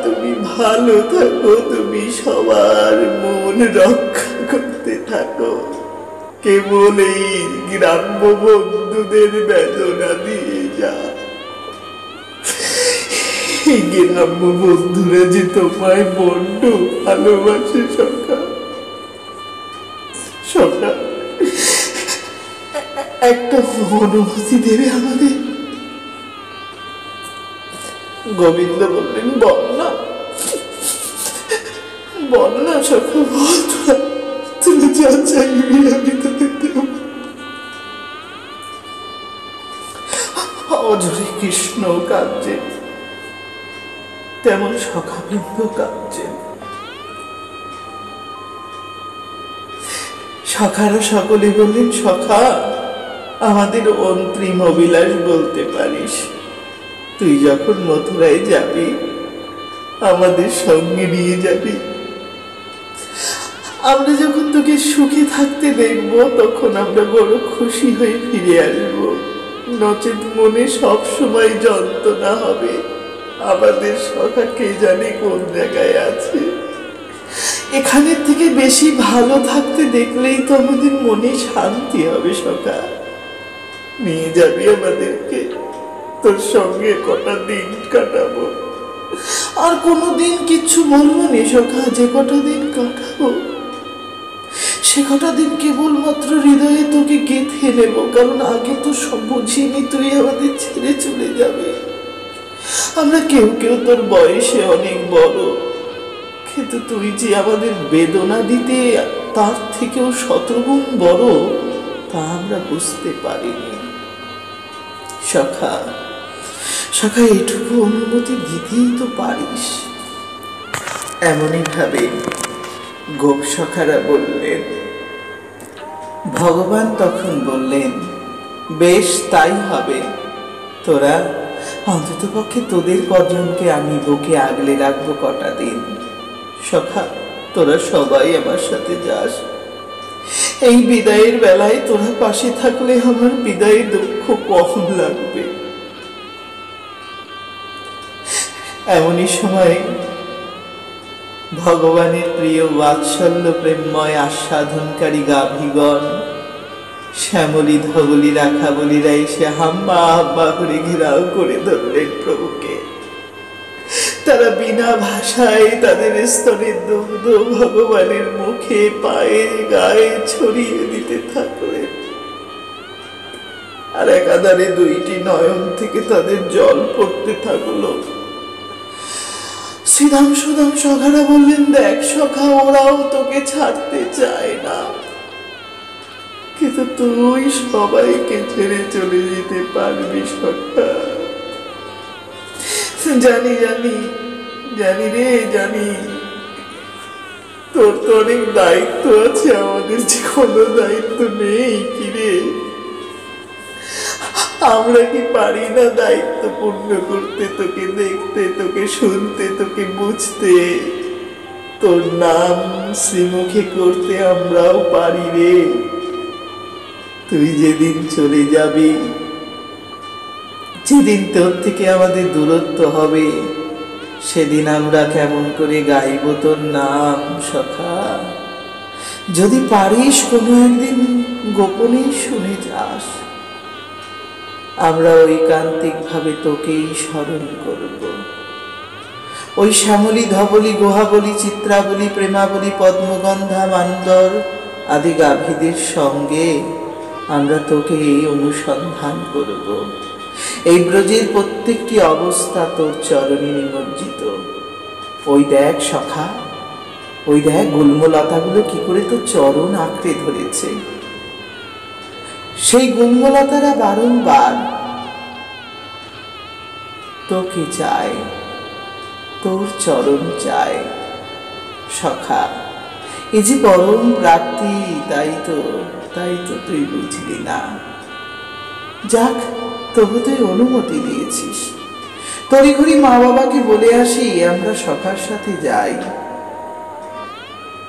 [SPEAKER 1] তুমি ভালো থাকো, তুমি সবার মন রক্ষা করতে থাকো। কেবল এই গ্রাম্য বন্ধুদের বেদনা দিয়ে যা। এই গ্রাম্য বন্ধুরা যে তোমায় বড্ড ভালোবাসে সখা। সখা, একটা অনুমতি দেবে আমাদের? গোবিন্দ বললেন, বল না, বল না সখা, বল। তুমি যা চাইবি আমি তোদের দেব। অজরে কৃষ্ণ কাঁদছেন, তেমন সখাবৃন্দ কাঁদছেন। সখারা সকলে বললেন, সখা, আমাদের অন্তিম অভিলাষ বলতে পারিস। তুই যখন মথুরায় যাবি, আমাদের সঙ্গে নিয়ে যাবি। আমরা যখন তোকে সুখে থাকতে দেখব, তখন আমরা বড় খুশি হয়ে ফিরে আসব। নচেত মনে সব সময় যন্ত্রণা হবে, আমাদের সখা কে জানে কোন জায়গায় আছে। এখানের থেকে বেশি ভালো থাকতে দেখলেই তো আমাদের মনে শান্তি হবে সখা। নিয়ে যাবি আমাদেরকে, তোর সঙ্গে কটা দিন কাটাবো। আর কোনোদিন কিচ্ছু বলবো নি সখা, যে কটা দিন কাটাবো সে কটা দিন কেবলমাত্র হৃদয়ে তোকে গেঁথে নেব। কারণ আগে তো সব বুঝিনি তুই আমাদের ছেড়ে চলে যাবে। আমরা কেউ কেউ তোর বয়সে অনেক বড়, কিন্তু তুই যে আমাদের বেদনা দিতে তার থেকেও শতগুণ বড়, তা আমরা বুঝতে পারিনি সখা। সখা, এটুকু অনুমতি দিতেই তো পারিস। এমনই ভাবে গোপ সখারা বললেন। ভগবান তখন বললেন, বেশ তাই হবে। তোরা অন্তত পক্ষে তোদের কজনকে আমি বুকে আগলে রাখবো কটা দিন। সখা, তোরা সবাই আমার সাথে যাস। এই বিদায়ের বেলায় তোরা পাশে থাকলে আমার বিদায়ের দুঃখ কম লাগবে। এমনই সময় ভগবানের প্রিয় বাৎসল্য প্রেমময় আস্বাদনকারী গাভীগণ, শ্যামলী ধবলী রাখাবলীরা এসে হাম্বা হাম্বা করে ঘেরাও করে ধরলেন প্রভুকে। তারা বিনা ভাষায় তাদের স্তনের দুগ্ধ ভগবানের মুখে, পায়ে, গায়ে ছড়িয়ে দিতে থাকলেন। আর একাধারে দুইটি নয়ন থেকে তাদের জল পড়তে থাকলো। শ্রীধাম সুদাম সখারা বললেন, দেখ সখা, ওরাও তোকে ছাড়তে চায় না, কিন্তু তুই সবাইকে ছেড়ে চলে যেতে পারবি সখা। জানি জানি জানি রে জানি, তোর তো অনেক দায়িত্ব আছে, আমাদের যে কোনো দায়িত্ব নেই কি রে? আমরা কি পারি না দায়িত্ব পূর্ণ করতে, তোকে দেখতে, তোকে শুনতে, তোকে বুঝতে, তোর নাম শ্রীমুখে করতে আমরাও পারি রে। তুই যেদিন চলে যাবি, যেদিন তোর থেকে আমাদের দূরত্ব হবে, সেদিন আমরা কেমন করে গাইব তোর নাম সখা। যদি পারিস কোনো একদিন গোপনে শুনে যাস, আমরা ঐকান্তিক ভাবে তোকেই স্মরণ করব। ওই শ্যামলী, ধবলী, গুহাবলী, চিত্রাবলী, প্রেমাবলী, পদ্মগন্ধা, মান্দর আদি গাভীদের সঙ্গে আমরা তোকেই অনুসন্ধান করব। এই ব্রজের প্রত্যেকটি অবস্থা তোর চরণে নিমজ্জিত। ওই দেখ সখা, ওই দেখ গুল্মলতাগুলো কি করে তোর চরণ আঁকড়ে ধরেছে। সেই গুল্মলতারা বারংবার তোকে চায়, তোর চরণ চায় সখা। এই যে পরম প্রাপ্তি, তাই তো তুই বুঝলি না। যাক, তবু তুই অনুমতি দিয়েছিস। তড়িঘড়ি মা বাবাকে বলে আসি আমরা সখার সাথে যাই।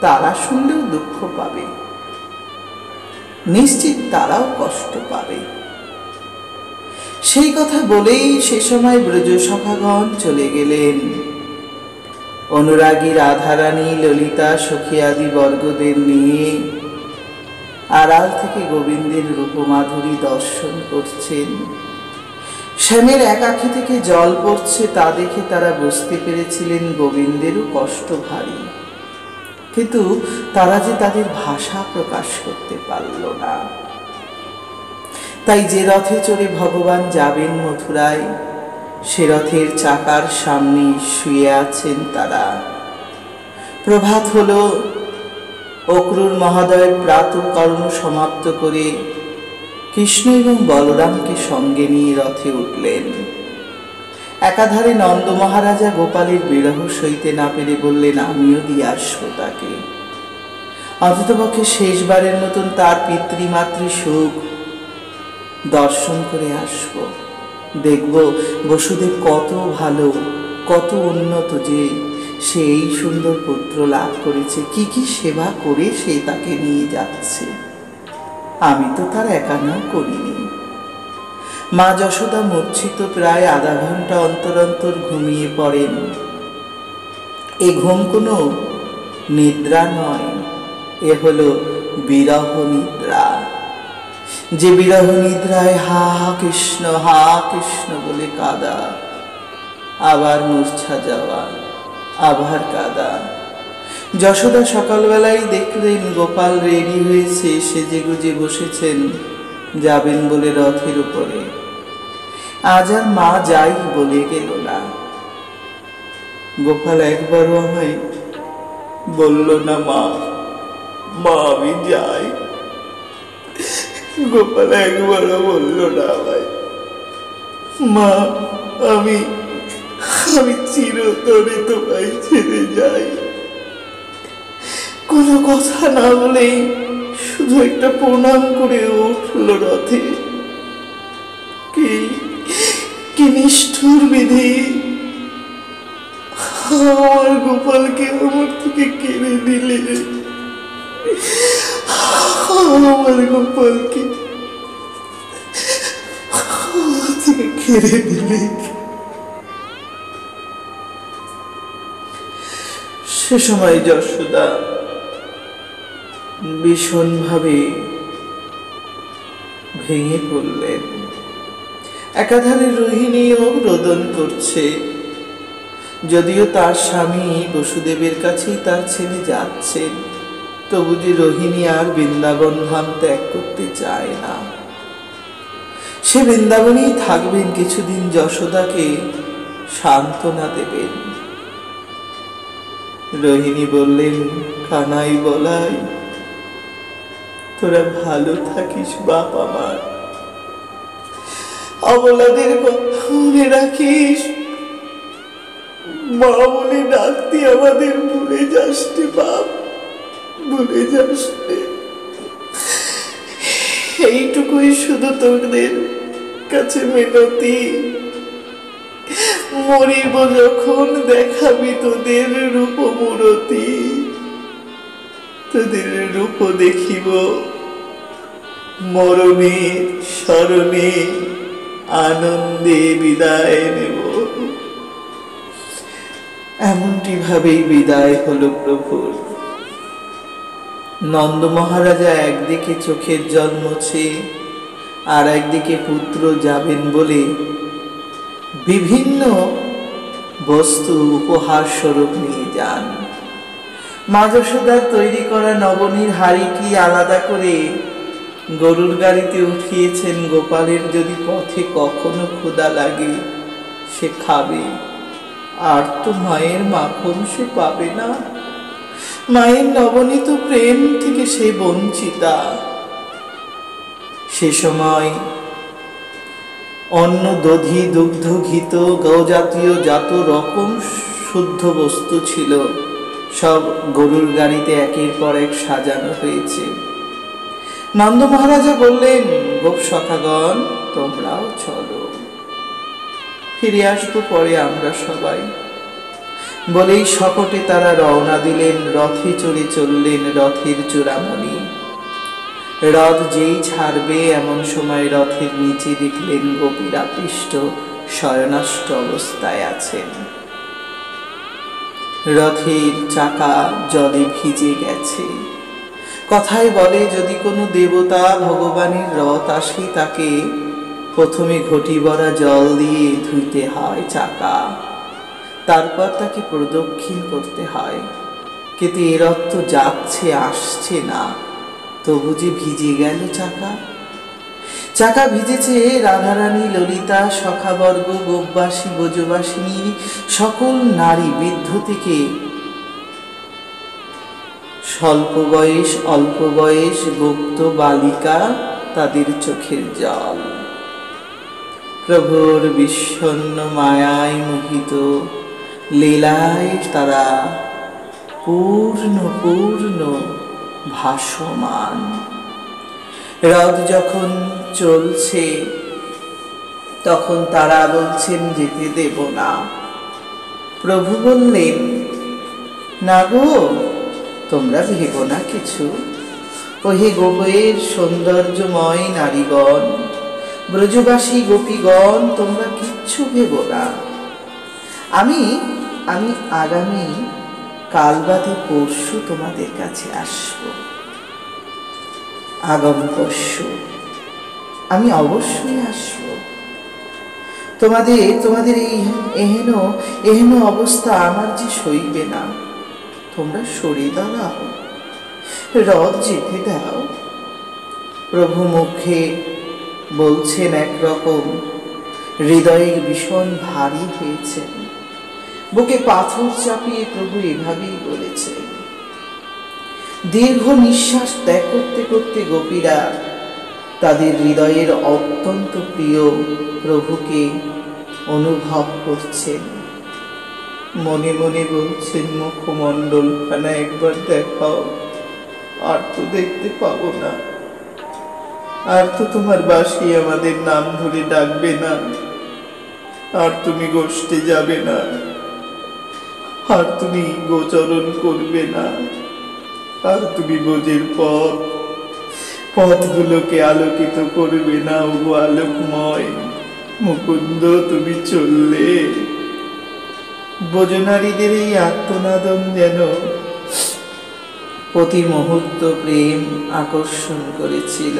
[SPEAKER 1] তারা শুনলেও দুঃখ পাবে, নিশ্চিত তারাও কষ্ট পাবে। সেই কথা বলেই সে সময় ব্রজ সখাগণ চলে গেলেন। অনুরাগী রাধারানী, ললিতা, সখী আদি বর্গদের নিয়ে আড়াল থেকে গোবিন্দের রূপমাধুরী দর্শন করছেন। শ্যামের এক আঁখি থেকে জল পড়ছে, তা দেখে তারা বুঝতে পেরেছিলেন গোবিন্দেরও কষ্ট ভারী, কিন্তু তারা যে তাদের ভাষা প্রকাশ করতে পারল না। তাই যে রথে চড়ে ভগবান যাবেন মথুরায়, সে রথের চাকার সামনে শুয়ে আছেন তারা। প্রভাত হলো, অক্রূর মহোদয়ের প্রাতঃকর্ম সমাপ্ত করে কৃষ্ণ এবং বলরামকে সঙ্গে নিয়ে রথে উঠলেন। একাধারে নন্দ মহারাজা গোপালের বিরহ সইতে না পেরে বললেন, আমিও দিয়ে আসবো তাকে, অন্ততপক্ষে শেষবারের মতন তার পিতৃমাতৃ সুখ দর্শন করে আসব। দেখব বসুদেব কত ভালো, কত উন্নত, যে সে এই সুন্দর পুত্র লাভ করেছে, কি কি সেবা করে সে তাকে নিয়ে যাচ্ছে। আমি তো তার একানাও করিনি। মা যশোদা মূর্ছিত প্রায় আধা ঘন্টা অন্তর অন্তর ঘুমিয়ে পড়েন। এ ঘুম কোনো নিদ্রা নয়, এ হলো বিরহ নিদ্রা। যে বিরহ নিদ্রায় হা কৃষ্ণ বলে কাঁদা, আবার মূর্ছা যাওয়া, আবার কাঁদা। যশোদা সকালবেলায় দেখলেন গোপাল রেডি হয়েছে, সেজে গুজে বসেছেন, যাবেন বলে রথের উপরে। আজ আর মা যাই বলে গেল না। গোপাল একবারও আমায় বলল না, মা আমি যাই। গোপাল একবারও বলল না আমায়, মা আমি চিরতরে তোমায় ছেড়ে যাই। কোনো কথা না বলেই শুধু একটা প্রণাম করে উঠল রথে। কি নিষ্ঠুর বিধি! আমার গোপালকে আমার থেকে কেড়ে দিলে, আমার গোপালকে আমার থেকে কেড়ে দিলে। সে সময় যশোদা ভীষণভাবে ভেঙে পড়লেন। একাধারে রোহিণীও রোদন করছে, যদিও তার স্বামী বসুদেবের কাছেই তার ছেলে যাচ্ছেন, তবু যে রোহিণী আর বৃন্দাবন ধাম ত্যাগ করতে চায় না। সে বৃন্দাবনেই থাকবেন কিছুদিন, যশোদাকে সান্ত্বনা দেবেন। রোহিণী বললেন, কানাই বলাই, তোরা ভালো থাকিস বাপ আমার, অবলাদের কথা মনে রাখিস, মা বলে ডাকতে আমাদের ভুলে যাস রে বাপ, ভুলে যাস রে। এইটুকুই শুধু তোদের কাছে মিনতি। মরিব যখন দেখাবি তোদের রূপ মূরতি, তোদের রূপ দেখিব, মরণের স্মরণে আনন্দে বিদায় নেব। এমনটি ভাবেই বিদায় হলো প্রভুর। নন্দ মহারাজা একদিকে চোখের জল মুছে আর একদিকে পুত্র যাবেন বলে বিভিন্ন বস্তু উপহার স্বরূপ নিয়ে যান। মা যশোদার তৈরি করা নবনীর হাড়িটি আলাদা করে গরুর গাড়িতে উঠিয়েছেন। গোপালের যদি পথে কখনো ক্ষুধা লাগে সে খাবে, আর তো মায়ের মাখন সে পাবে না। মায়ের নবনীত প্রেম থেকে সে বঞ্চিতা। সে সময় অন্ন, দধি, দুগ্ধ, ঘিত, গৌজাতীয় যত রকম শুদ্ধ বস্তু ছিল সব গরুর গাড়িতে একের পর এক সাজানো হয়েছে। নন্দ মহারাজা বললেন, গোপ সখাগণ তোমরাও চলো, ফিরে আসবো পরে আমরা সবাই। বলেই শকটে তারা রওনা দিলেন। রথে চড়ে চললেন রথের চূড়ামণি। রথ যেই ছাড়বে এমন সময় রথের নিচে দেখলেন গোপীরা পৃষ্ঠ শয়নাষ্ট অবস্থায় আছেন। রথের চাকা জলে ভিজে গেছে। কথায় বলে, যদি কোনো দেবতা ভগবানের রথ আসে তাকে প্রথমে ঘটি ভরা জল দিয়ে ধুইতে হয় চাকা, তারপর তাকে প্রদক্ষিণ করতে হয়। কিন্তু এ রথ তো যাচ্ছে আসছে না, তবু যে ভিজে গেল চাকা। চাকা ভিজেছে রাধারানী, ললিতা, সখাবর্গ, গোপবাসী, ব্রজবাসিনী, সকল নারী, বৃদ্ধ থেকে স্বল্প বয়স, অল্প বয়স, গুপ্ত বালিকা, তাদের চোখের জল। প্রভুর বিষণ্ণ মায়ায় মোহিত, লীলায় তারা পূর্ণ পূর্ণ ভাসমান। রথ যখন চলছে তখন তারা বলছেন যেতে দেব না। প্রভু বললেন, না গো, তোমরা ভেবো না কিছু। ওহে গোপের সৌন্দর্যময় নারীগণ, ব্রজবাসী গোপীগণ, তোমরা কিচ্ছু ভেবো না। আমি আগামী কাল বাদে পরশু তোমাদের কাছে আসব। আগামী পরশু আমি অবশ্যই আসব। তোমাদের এই এহেন অবস্থা আমার যে সইবে না। তোমরা সরে দাঁড়াও, রথ যেতে দাও। প্রভু মুখে বলছেন একরকম, হৃদয়ে ভীষণ ভারী হয়েছেন। বুকে পাথর চাপিয়ে প্রভু এভাবেই বলেছেন। দীর্ঘ নিঃশ্বাস ত্যাগ করতে করতে গোপীরা তাদের হৃদয়ের অত্যন্ত প্রিয় প্রভুকে অনুভব করছেন। মনে মনে বলছেন, মুখমণ্ডলখানা একবার দেখাও, আর তো দেখতে পাবো না। আর তো তোমার বাঁশি আমাদের নাম ধরে ডাকবে না। আর তুমি গোষ্ঠে যাবে না। আর তুমি গোচরণ করবে না। আর তুমি ব্রজের পথগুলোকে আলোকিত করবে না। ওগো আলোকময় মুকুন্দ, তুমি চললে। ব্রজনারীদের এই আত্মনাদন যেন প্রতি মুহূর্ত প্রেম আকর্ষণ করেছিল।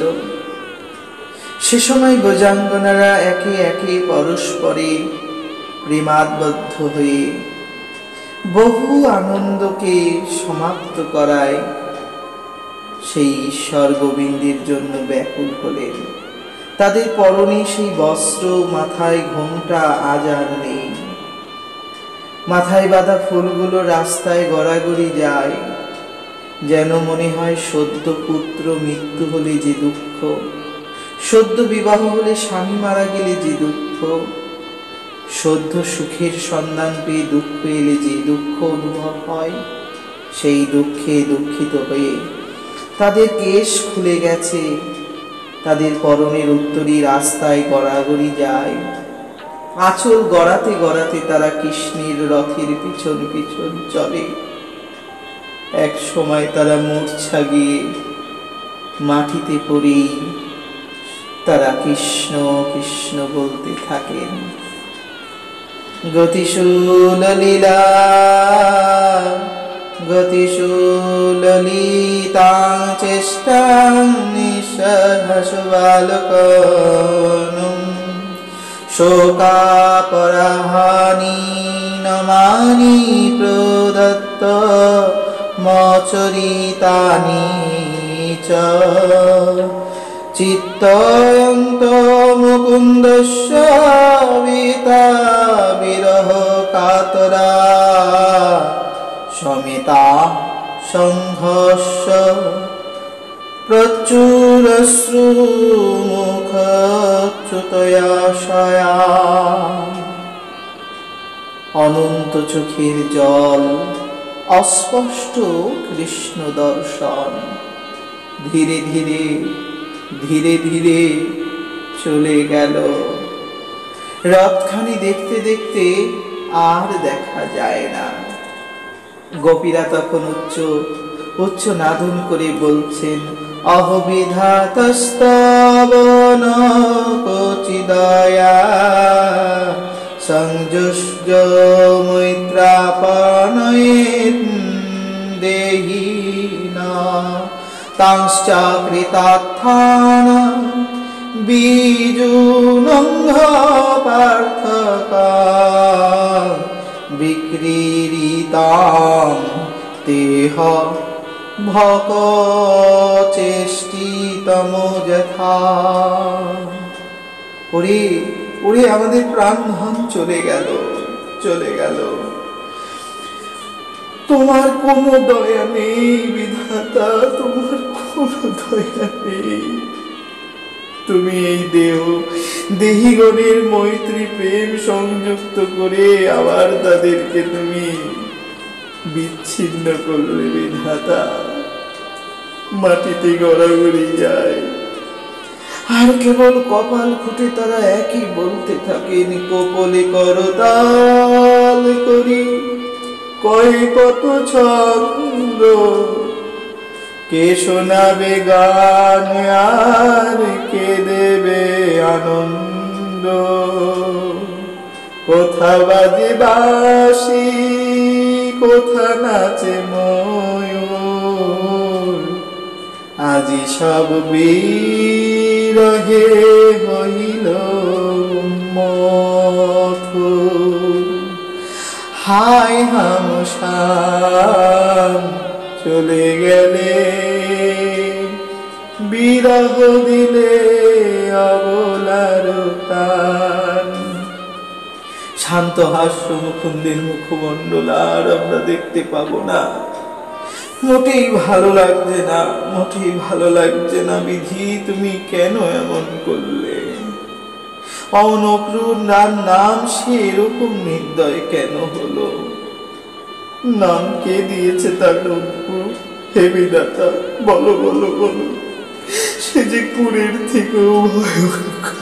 [SPEAKER 1] সে সময় ব্রজাঙ্গনারা একে একে পরস্পরে প্রেমাবদ্ধ হয়ে বহু আনন্দকে সমাপ্ত করায় সেই ঈশ্বর গোবিন্দের জন্য ব্যাকুল হলেন। তাদের পরনে সেই বস্ত্র, মাথায় ঘোমটা আজ আর নেই। মাথায় বাঁধা ফুলগুলো রাস্তায় গড়াগড়ি যায়, যেন মনে হয় সদ্য পুত্র মৃত্যু হলে যে দুঃখ, সদ্য বিবাহ হলে স্বামী মারা গেলে যে দুঃখ, সদ্য সুখের সন্ধান পেয়ে দুঃখ এলে যে দুঃখ অনুভব হয়, সেই দুঃখে দুঃখিত হয়ে তাদের কেশ খুলে গেছে, তাদের পরনের উত্তরী রাস্তায় গড়াগড়ি যায়। আঁচল গড়াতে গড়াতে তারা কৃষ্ণের রথের পিছন পিছন চলে। এক সময় তারা মূর্ছা গিয়ে মাটিতে পড়েই তারা কৃষ্ণ কৃষ্ণ বলতে থাকেন। গতিশূল লীলা গতিশূল লীতাং চেষ্টাং নিঃসহসু বালকনম শোকাপরাহানি নমানি প্রদত্ত মচরিতানি চ চিত্তয়ন্ত মুকুন্দস্য বিতা বিরহ কাতরা সমিতা সংঘর্ষ প্রচুরশ্রু মুখচ্যুতয়াশয়া। অনন্ত চোখের জল, অস্পষ্ট কৃষ্ণ দর্শন, ধীরে ধীরে ধীরে ধীরে চলে গেল। রথখানি দেখতে দেখতে আর দেখা যায় না। গোপীরা তখন উচ্চ নাদন করে বলছেন, অহবিধাতস্তবন কোচিদয়া সংযুষ্য মৈত্রাপনয়েৎ দেহি না তাংশ্চকৃতাত্থান বীজুনঙ্ঘ পার্থকা বিক্রীড়িতাং তেহ ভকচেষ্টিতম যথা। ওরে ওরে, আমাদের প্রাণধন চলে গেল, চলে গেল। তোমার কোনো দয়া নেই বিধাতা, তোমার কোনো দয়া নেই। তুমি এই দেহিগণের মৈত্রী প্রেম সংযুক্ত করে আবার তাদেরকে তুমি বিচ্ছিন্ন করলে বিধাতা। মাটিতে গড়াগড়ি যায়, আর কেবল কপাল খুঁটে তারা একই বলতে থাকেন, কপলে করতাল করি কয় কত ছন্দ, কে শোনাবে গান আর কে দেবে আনন্দ। কোথা বাজে বাঁশি, কোথা নাচে ময়ূর, আজি সব বিরহে হইল মথুর। হায় হামশান চলে গেলে, বিরহ দিলে অবলার টান। শান্ত হাস্য মুকুন্দের মুখমণ্ডল আর আমরা দেখতে পাবো না। মোটেই ভালো লাগছে না, মোটেই ভালো লাগছে না। বিধি, তুমি কেন এমন করলে? অনক্রুর নাম সে এরকম নির্দয় কেন হলো? নাম কে দিয়েছে তার নন্দু? হে বিধাতা, বলো বলো বলো। সে যে কুরের থেকেও ভয়ঙ্কর,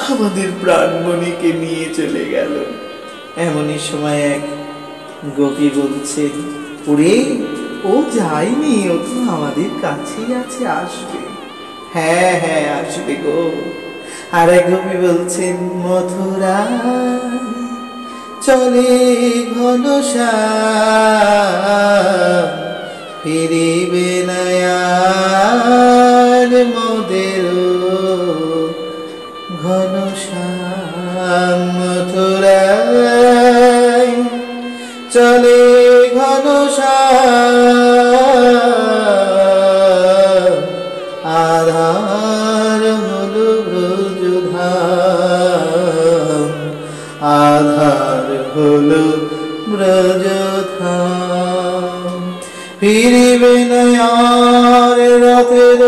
[SPEAKER 1] আমাদের প্রাণমণিকে নিয়ে চলে গেল। এমনই সময় এক গোপী বলছেন, ওরে ও যায়নি, ও তো আমাদের কাছেই আছে, আসবে। হ্যাঁ হ্যাঁ আসবে গো। আর এক গোপী বলছেন, মথুরা চলে ঘনশ্যাম, ফিরিবে না আর মোদের ঘনশ্যাম। মথুরায় চলে ঘনশ্যাম, আধার হলো ব্রজধাম, আধার হলো ব্রজধাম। ফিরিবে না আর রথের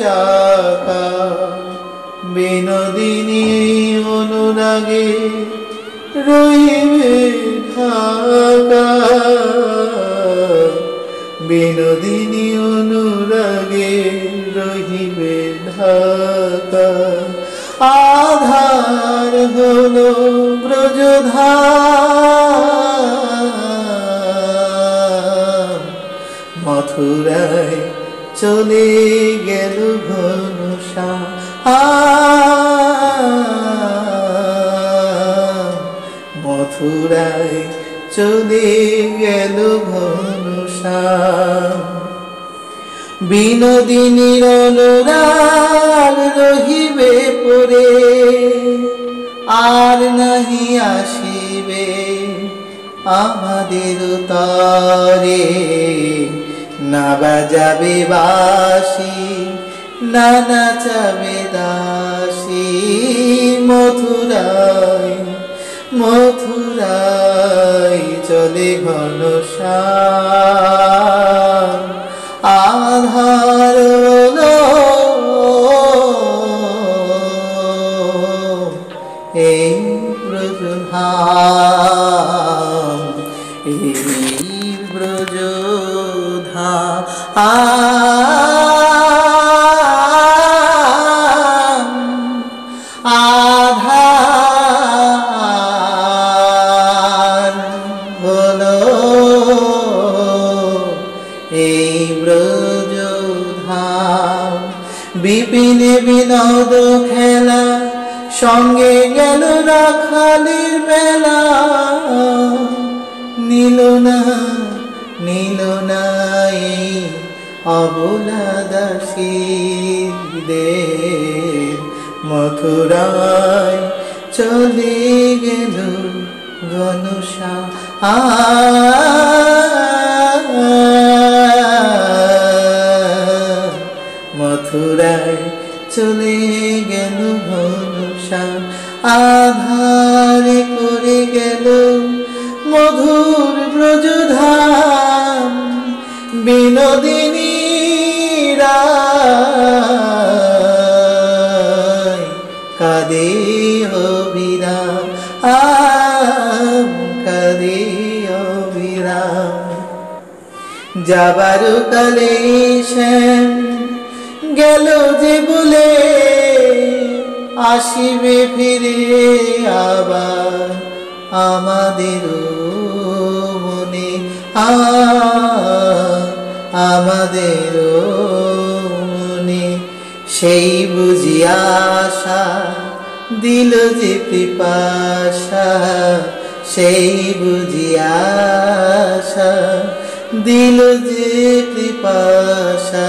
[SPEAKER 1] চাকা, বিনোদিনী অনুরাগে রহিবে ঢাকা, বিনোদিনী অনুরাগে রহিবে ঢাকা। আধার হলো ব্রজধাম, মথুরায় চলে গেল ঘনশ্যাম। মথুরায় চলে গেল ঘন শ্যাম। বিনোদিনীর অনুরাগ রহিবে পরে, আর নাহি আসিবে আমাদের তরে। না বাজাবে বাঁশি, না নাচাবে দাসী। মথুরায় মথুরায় চলে ঘন শ্যাম। আধার হলো এই ব্রজধাম, এই ব্রজধাম। আধার হলো এই ব্রজধাম। বিপিনে বিনোদ খেলা, সঙ্গে গেল রাখালির বেলা। নীল না এই অবলা দাসীদের। মথুরায় চলে গেল ঘন শ্যাম। মথুরায় চলে গেল ঘন শ্যাম। আধারে করে গেল মধুর ব্রজধাম। বিনোদিনী রায় কাঁদে অবিরাম, কাঁদে অবিরাম। যাবার কালে শ্যাম গেল যে বলে, আসিবে ফিরে আবার আমাদের মনে। আমাদের মনে সেই বুঝি আশা দিল যে পিপাসা। সেই বুঝি আশা দিল যে পিপাসা।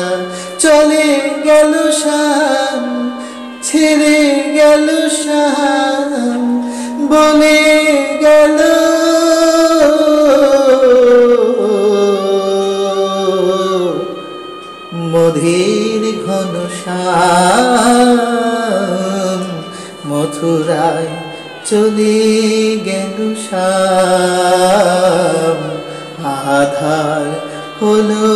[SPEAKER 1] চলে গেল শ্যাম, ছেড়ে গেল শ্যাম, বলে গেল মধুর ঘন শ্যাম। মথুরায় চলে গেল শ্যাম। আধার হলো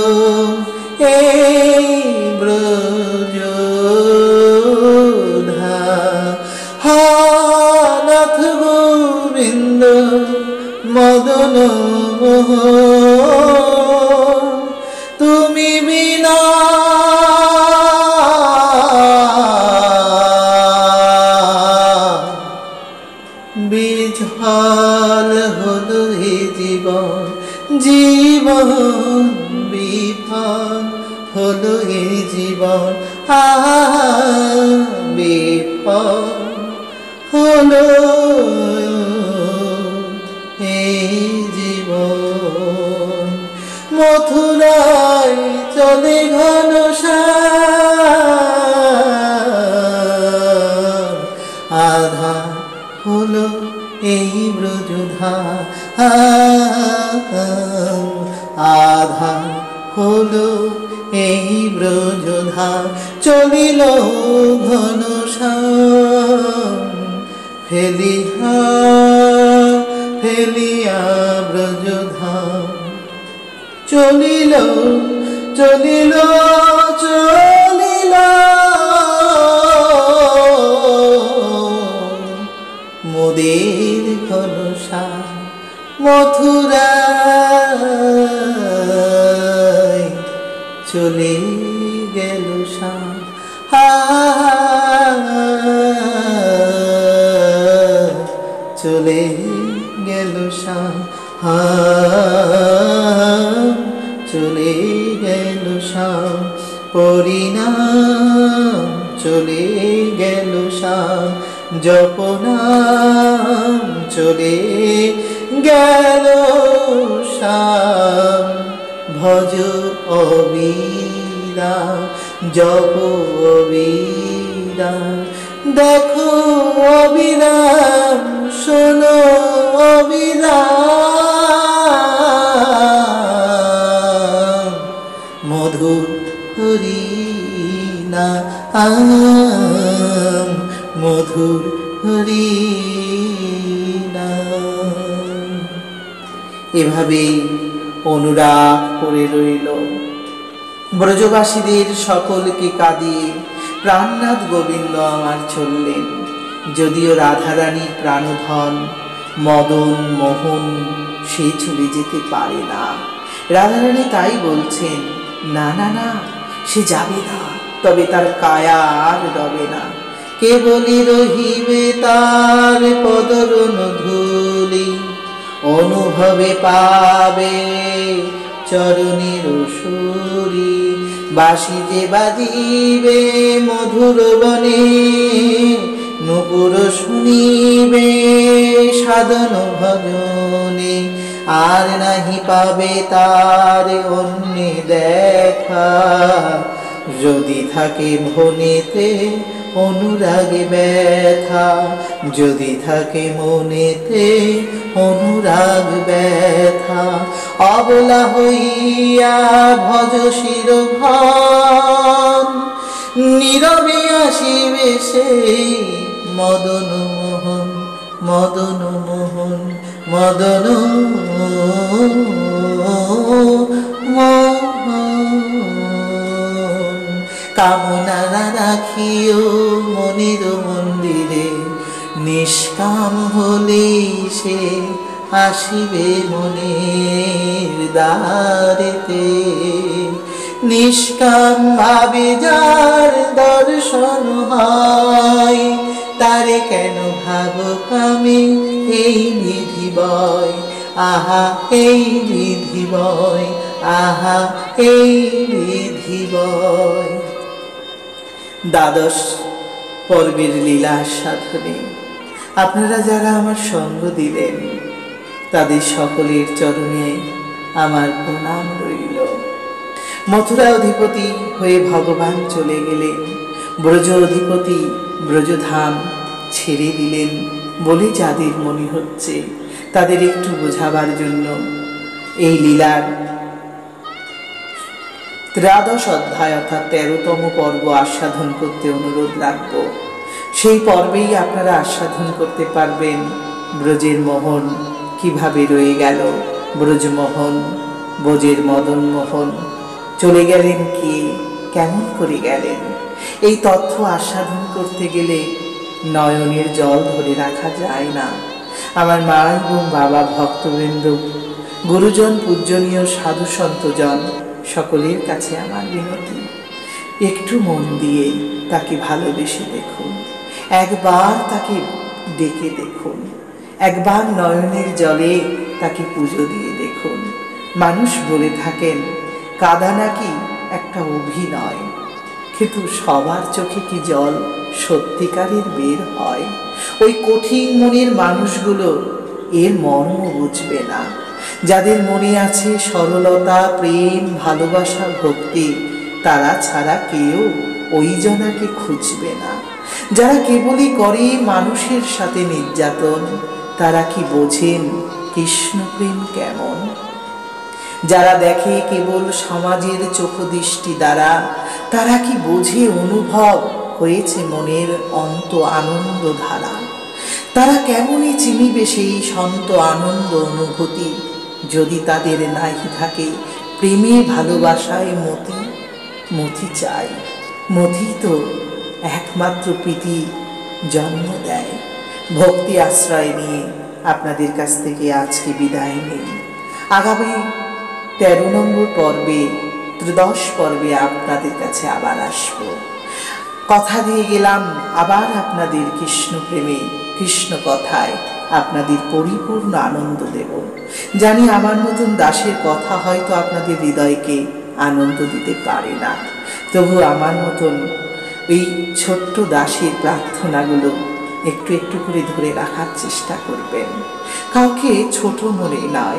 [SPEAKER 1] এই ব্রজধাম। নাথ গোবিন্দ মদন মোহন, তুমি বিনা বিঝাল হলো এ জীবন। জীবন বিফল হলো এ জীবন। বিফল হলো এই জীবন। মথুরায় চলে ঘন শ্যাম। আধার হলো এই ব্রজধাম। আধার হলো এই ব্রজধাম। চলিল ঘন শ্যাম, ফেলিয়া ব্রজধাম। চলিল চলিল চলিল মোদের ঘন শ্যাম। মথুরায় চলে গেল শ্যাম। চলে গেল শ্যাম। চলে গেল শ্যাম। পরিণাম চলে শ্যাম জপনাম চলে গেল শ্যাম ভজ অবিরাম জপ অবিরাম দেখো অবিরাম শোনো অবিরাম মধুর হরিনাম মধুর হরিনাম। এভাবেই অনুরাগ করে রইল। ব্রজবাসীদের সকলকে কাঁদিয়ে প্রাণনাথ গোবিন্দ আমার চললেন। যদিও রাধারানী প্রাণধন মদন মোহন সে চলে যেতে পারে না। রাধারানী তাই বলছেন, না না না, সে যাবে না, তবে তার কায়া আর রবে না। কেবলই রহিবে তার পদরণ ধূলি, অনুভবে পাবে চরণের সুরি। বাঁশি যে বাজিবে মধুর বনে, নূপুর শুনিবে সাধন ভজনে। আর নাহি পাবে তার অন্য দেখা, যদি থাকে মনেতে অনুরাগে ব্যথা। যদি থাকে মনেতে অনুরাগ ব্যথা, অবলা হইয়া ভজ শিরোভন। নীরবে আসিবে সেই মদন মোহন মদন মোহন মদন মোহন। কামনা না রাখিও মনের মন্দিরে, নিষ্কাম হলে সে আসিবে মনের দ্বারেতে। নিষ্কাম ভাবে যার দর্শন হয়, তারে কেন ভাব কামে এই বিধি বয়। আহা এই বিধি বয়, আহা এই বিধি বয়। দ্বাদশ পর্বের লীলা সাধনে আপনারা যারা আমার সঙ্গ দিলেন, তাদের সকলের চরণে আমার প্রণাম রইল। মথুরা অধিপতি হয়ে ভগবান চলে গেলেন, ব্রজ অধিপতি ব্রজধাম ছেড়ে দিলেন বলে যাদের মনে হচ্ছে, তাদের একটু বোঝাবার জন্য এই লীলার ত্রয়োদশ অধ্যায় অর্থাৎ 13তম পর্ব আস্বাদন করতে অনুরোধ রাখব। সেই পর্বেই আপনারা আস্বাদন করতে পারবেন ব্রজের মোহন কিভাবে রয়ে গেল। ব্রজমোহন, ব্রজের মদন মোহন চলে গেলেন কে, কেমন করে গেলেন, এই তথ্য আস্বাদন করতে গেলে নয়নের জল ধরে রাখা যায় না। আমার মা এবং বাবা, ভক্তবৃন্দ, গুরুজন, পূজনীয় সাধু সন্তজন সকলের কাছে আমার বিনতি, একটু মন দিয়ে তাকে ভালোবেসে দেখুন, একবার তাকে ডেকে দেখুন, একবার নয়নের জলে তাকে পুজো দিয়ে দেখুন। মানুষ বলে থাকেন কাঁদা নাকি একটা অভিনয়, কিন্তু সবার চোখে কি জল সত্যিকারের বের হয়? ওই কঠিন মনের মানুষগুলো এর মর্ম বুঝবে না। যাদের মনে আছে সরলতা, প্রেম, ভালোবাসা, ভক্তি, তারা ছাড়া কেউ ওই জনাকে খুঁজবে না। যারা কেবলই করে মানুষের সাথে নির্যাতন, তারা কি বোঝেন কৃষ্ণপ্রেম কেমন? যারা দেখে কেবল সমাজের চোখদৃষ্টি দ্বারা, তারা কি বোঝে অনুভব হয়েছে মনের অন্ত আনন্দ ধারা? তারা কেমনই চিনিবে সেই সন্ত আনন্দ অনুভূতি, যদি তাদের নাহি থাকে প্রেমে ভালোবাসায় মতি? মতি চাই, মতি তো একমাত্র প্রীতি জন্ম দেয়। ভক্তি আশ্রয় নিয়ে আপনাদের কাছ থেকে আজকে বিদায় নেই। আগামী 13 নম্বর পর্বে, ত্রয়োদশ পর্বে আপনাদের কাছে আবার আসব। কথা দিয়ে গেলাম আবার আপনাদের কৃষ্ণ প্রেমে, কৃষ্ণ কথায় আপনাদের পরিপূর্ণ আনন্দ দেব। জানি আমার মতন দাসের কথা হয়তো আপনাদের হৃদয়কে আনন্দ দিতে পারে না, তবু আমার মতন ওই ছোট্ট দাসীর প্রার্থনাগুলো একটু একটু করে ধরে রাখার চেষ্টা করবেন। কাউকে ছোট মনে নয়,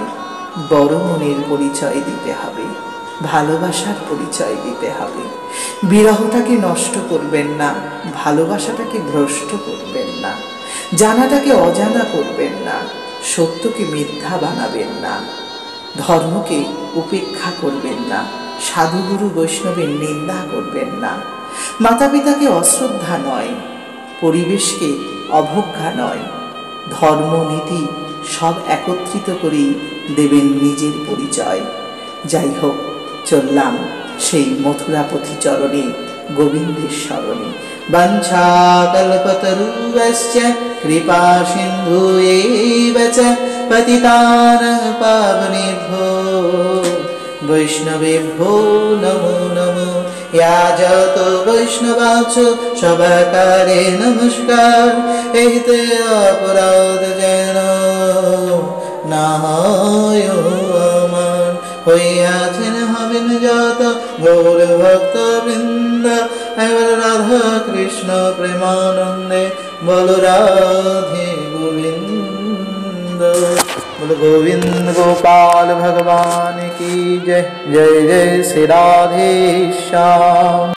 [SPEAKER 1] বড় মনের পরিচয় দিতে হবে, ভালোবাসার পরিচয় দিতে হবে। বিরহটাকে নষ্ট করবেন না, ভালোবাসাটাকে ভ্রষ্ট করবেন না, জানাটাকে অজানা করবেন না, সত্যকে মিথ্যা বানাবেন না, ধর্মকে উপেক্ষা করবেন না, সাধুগুরু বৈষ্ণবের নিন্দা করবেন না, মাতা পিতাকে অশ্রদ্ধা নয়, পরিবেশকে অবজ্ঞা নয়, ধর্ম নীতি সব একত্রিত করেই দেবেন নিজের পরিচয়। যাই হোক, চললাম সেই মথুরাপথি চরণে, গোবিন্দের স্মরণে। বাঞ্ছাকল্পতরুশ্চ কৃপা সিন্ধুয়েব চ পতিতানাং পাবনেভ্যো বৈষ্ণবেভ্যো নমো নমো। या যত বৈষ্ণবাচ সবাকারে নমস্কার। এতে অপরাধ যেন না হয় আমার, হইয়াছেন হবেন যত গৌর ভক্ত বৃন্দ। এবার রাধা কৃষ্ণ প্রেমানন্দে বল রাধে গোবিন্দ। बोल गोविंद गोपाल भगवान की जय। जय जय श्री राधे श्याम।